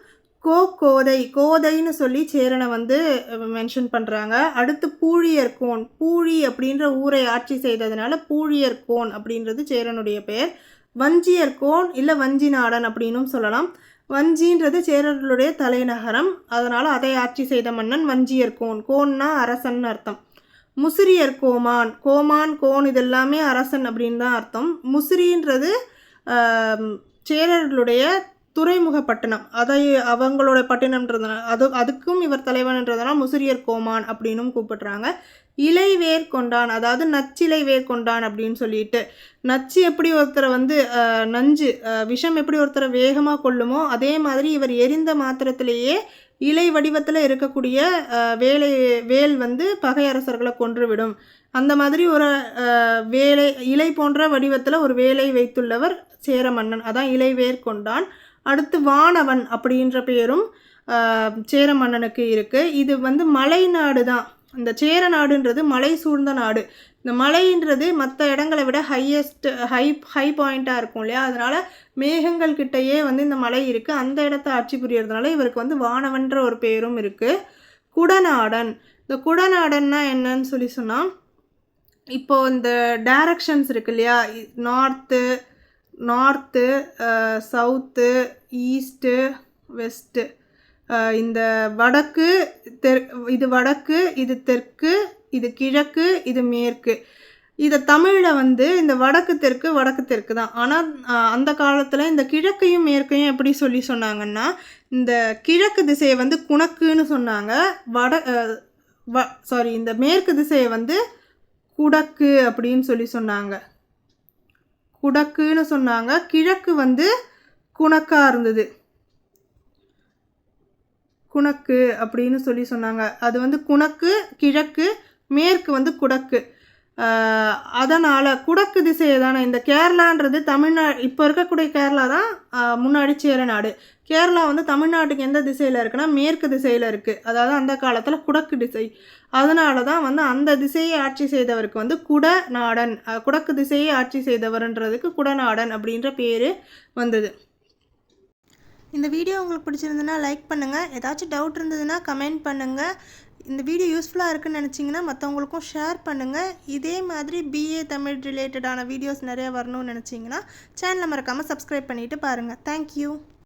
கோதைன்னு சொல்லி சேரனை வந்து மென்ஷன் பண்ணுறாங்க. அடுத்து பூழியர்கோன், பூழி அப்படின்ற ஊரை ஆட்சி செய்ததுனால பூழியர்கோன் அப்படின்றது சேரனுடைய பெயர். வஞ்சியர்கோன் இல்லை வஞ்சிநாடன் அப்படின்னும் சொல்லலாம். வஞ்சின்றது சேரர்களுடைய தலைநகரம், அதனால் அதை ஆட்சி செய்த மன்னன் வஞ்சியர்கோன். கோன்னா அரசன் அர்த்தம். முசிறியர்கோமான், கோன் இதெல்லாமே அரசன் அப்படின்னு தான் அர்த்தம். முசிறின்றது சேரர்களுடைய துறைமுகப்பட்டினம், அதை அவங்களோட பட்டினம்ன்றதுனால அதுக்கும் இவர் தலைவன்ன்றதுனால முசிறியர் கோமான் அப்படின்னும் கூப்பிடுறாங்க. இலைவேர் கொண்டான், அதாவது நச்சிலை வேர் கொண்டான் அப்படின்னு சொல்லிட்டு, நச்சு எப்படி ஒருத்தரை வந்து நஞ்சு விஷம் எப்படி ஒருத்தரை வேகமாக கொள்ளுமோ அதே மாதிரி இவர் எரிந்த மாத்திரத்திலேயே இலை வடிவத்தில் இருக்கக்கூடிய வேல் வந்து பகை அரசர்களை கொன்றுவிடும். அந்த மாதிரி ஒரு இலை போன்ற வடிவத்தில் ஒரு வேலை வைத்துள்ளவர் சேர மன்னன், அதான் இலைவேர் கொண்டான். அடுத்து வானவன் அப்படின்ற பேரும் சேர மன்னனுக்கு இருக்குது. இது வந்து மலை நாடு தான். இந்த சேர நாடுன்றது மலை சூழ்ந்த நாடு. இந்த மலைன்றது மற்ற இடங்களை விட ஹை பாயிண்ட்டாக இருக்கும் இல்லையா, அதனால் மேகங்கள் கிட்டையே வந்து இந்த மலை இருக்குது. அந்த இடத்த ஆட்சி புரியறதுனால இவருக்கு வந்து வானவன்ற ஒரு பேரும் இருக்குது. குடநாடன், இந்த குடநாடன்னா என்னன்னு சொல்லி சொன்னால், இப்போது இந்த டைரக்ஷன்ஸ் இருக்கு இல்லையா, நார்த்து சவுத்து ஈஸ்ட்டு வெஸ்ட்டு, இந்த வடக்கு இது வடக்கு, இது தெற்கு, இது கிழக்கு, இது மேற்கு. இதை தமிழில் வந்து இந்த வடக்கு தெற்கு தான். ஆனால் அந்த காலத்தில் இந்த கிழக்கையும் மேற்கையும் எப்படி சொன்னாங்கன்னா, இந்த கிழக்கு திசையை வந்து குணக்குன்னு சொன்னாங்க, இந்த மேற்கு திசையை வந்து குடக்கு அப்படின்னு சொன்னாங்க, குடக்குன்னு சொன்னாங்க. கிழக்கு வந்து குணக்காக இருந்தது, குணக்கு அப்படின்னு சொன்னாங்க. அது வந்து குணக்கு கிழக்கு, மேற்கு வந்து குடக்கு. அதனால் குடக்கு திசையை தானே இந்த கேரளான்றது தமிழ்நாடு, இப்போ இருக்கக்கூடிய கேரளா தான் முன்னாடி சேர நாடு. கேரளா வந்து தமிழ்நாட்டுக்கு எந்த திசையில் இருக்குன்னா மேற்கு திசையில் இருக்குது, அதாவது அந்த காலத்தில் குடக்கு திசை. அதனால தான் வந்து அந்த திசையை ஆட்சி செய்தவருக்கு வந்து குடநாடன், குடக்கு திசையை ஆட்சி செய்தவர்ன்றதுக்கு குடநாடன் அப்படின்ற பேர் வந்தது. இந்த வீடியோ உங்களுக்கு பிடிச்சிருந்ததுன்னா லைக் பண்ணுங்கள், ஏதாச்சும் டவுட் இருந்ததுன்னா கமெண்ட் பண்ணுங்கள். இந்த வீடியோ யூஸ்ஃபுல்லாக இருக்குன்னு நினச்சிங்கன்னா மற்றவங்களுக்கும் ஷேர் பண்ணுங்கள். இதே மாதிரி BA தமிழ் ரிலேட்டடான வீடியோஸ் நிறையா வரணும்னு நினச்சிங்கன்னா சேனலை மறக்காமல் சப்ஸ்கிரைப் பண்ணிவிட்டு பாருங்கள். தேங்க்யூ.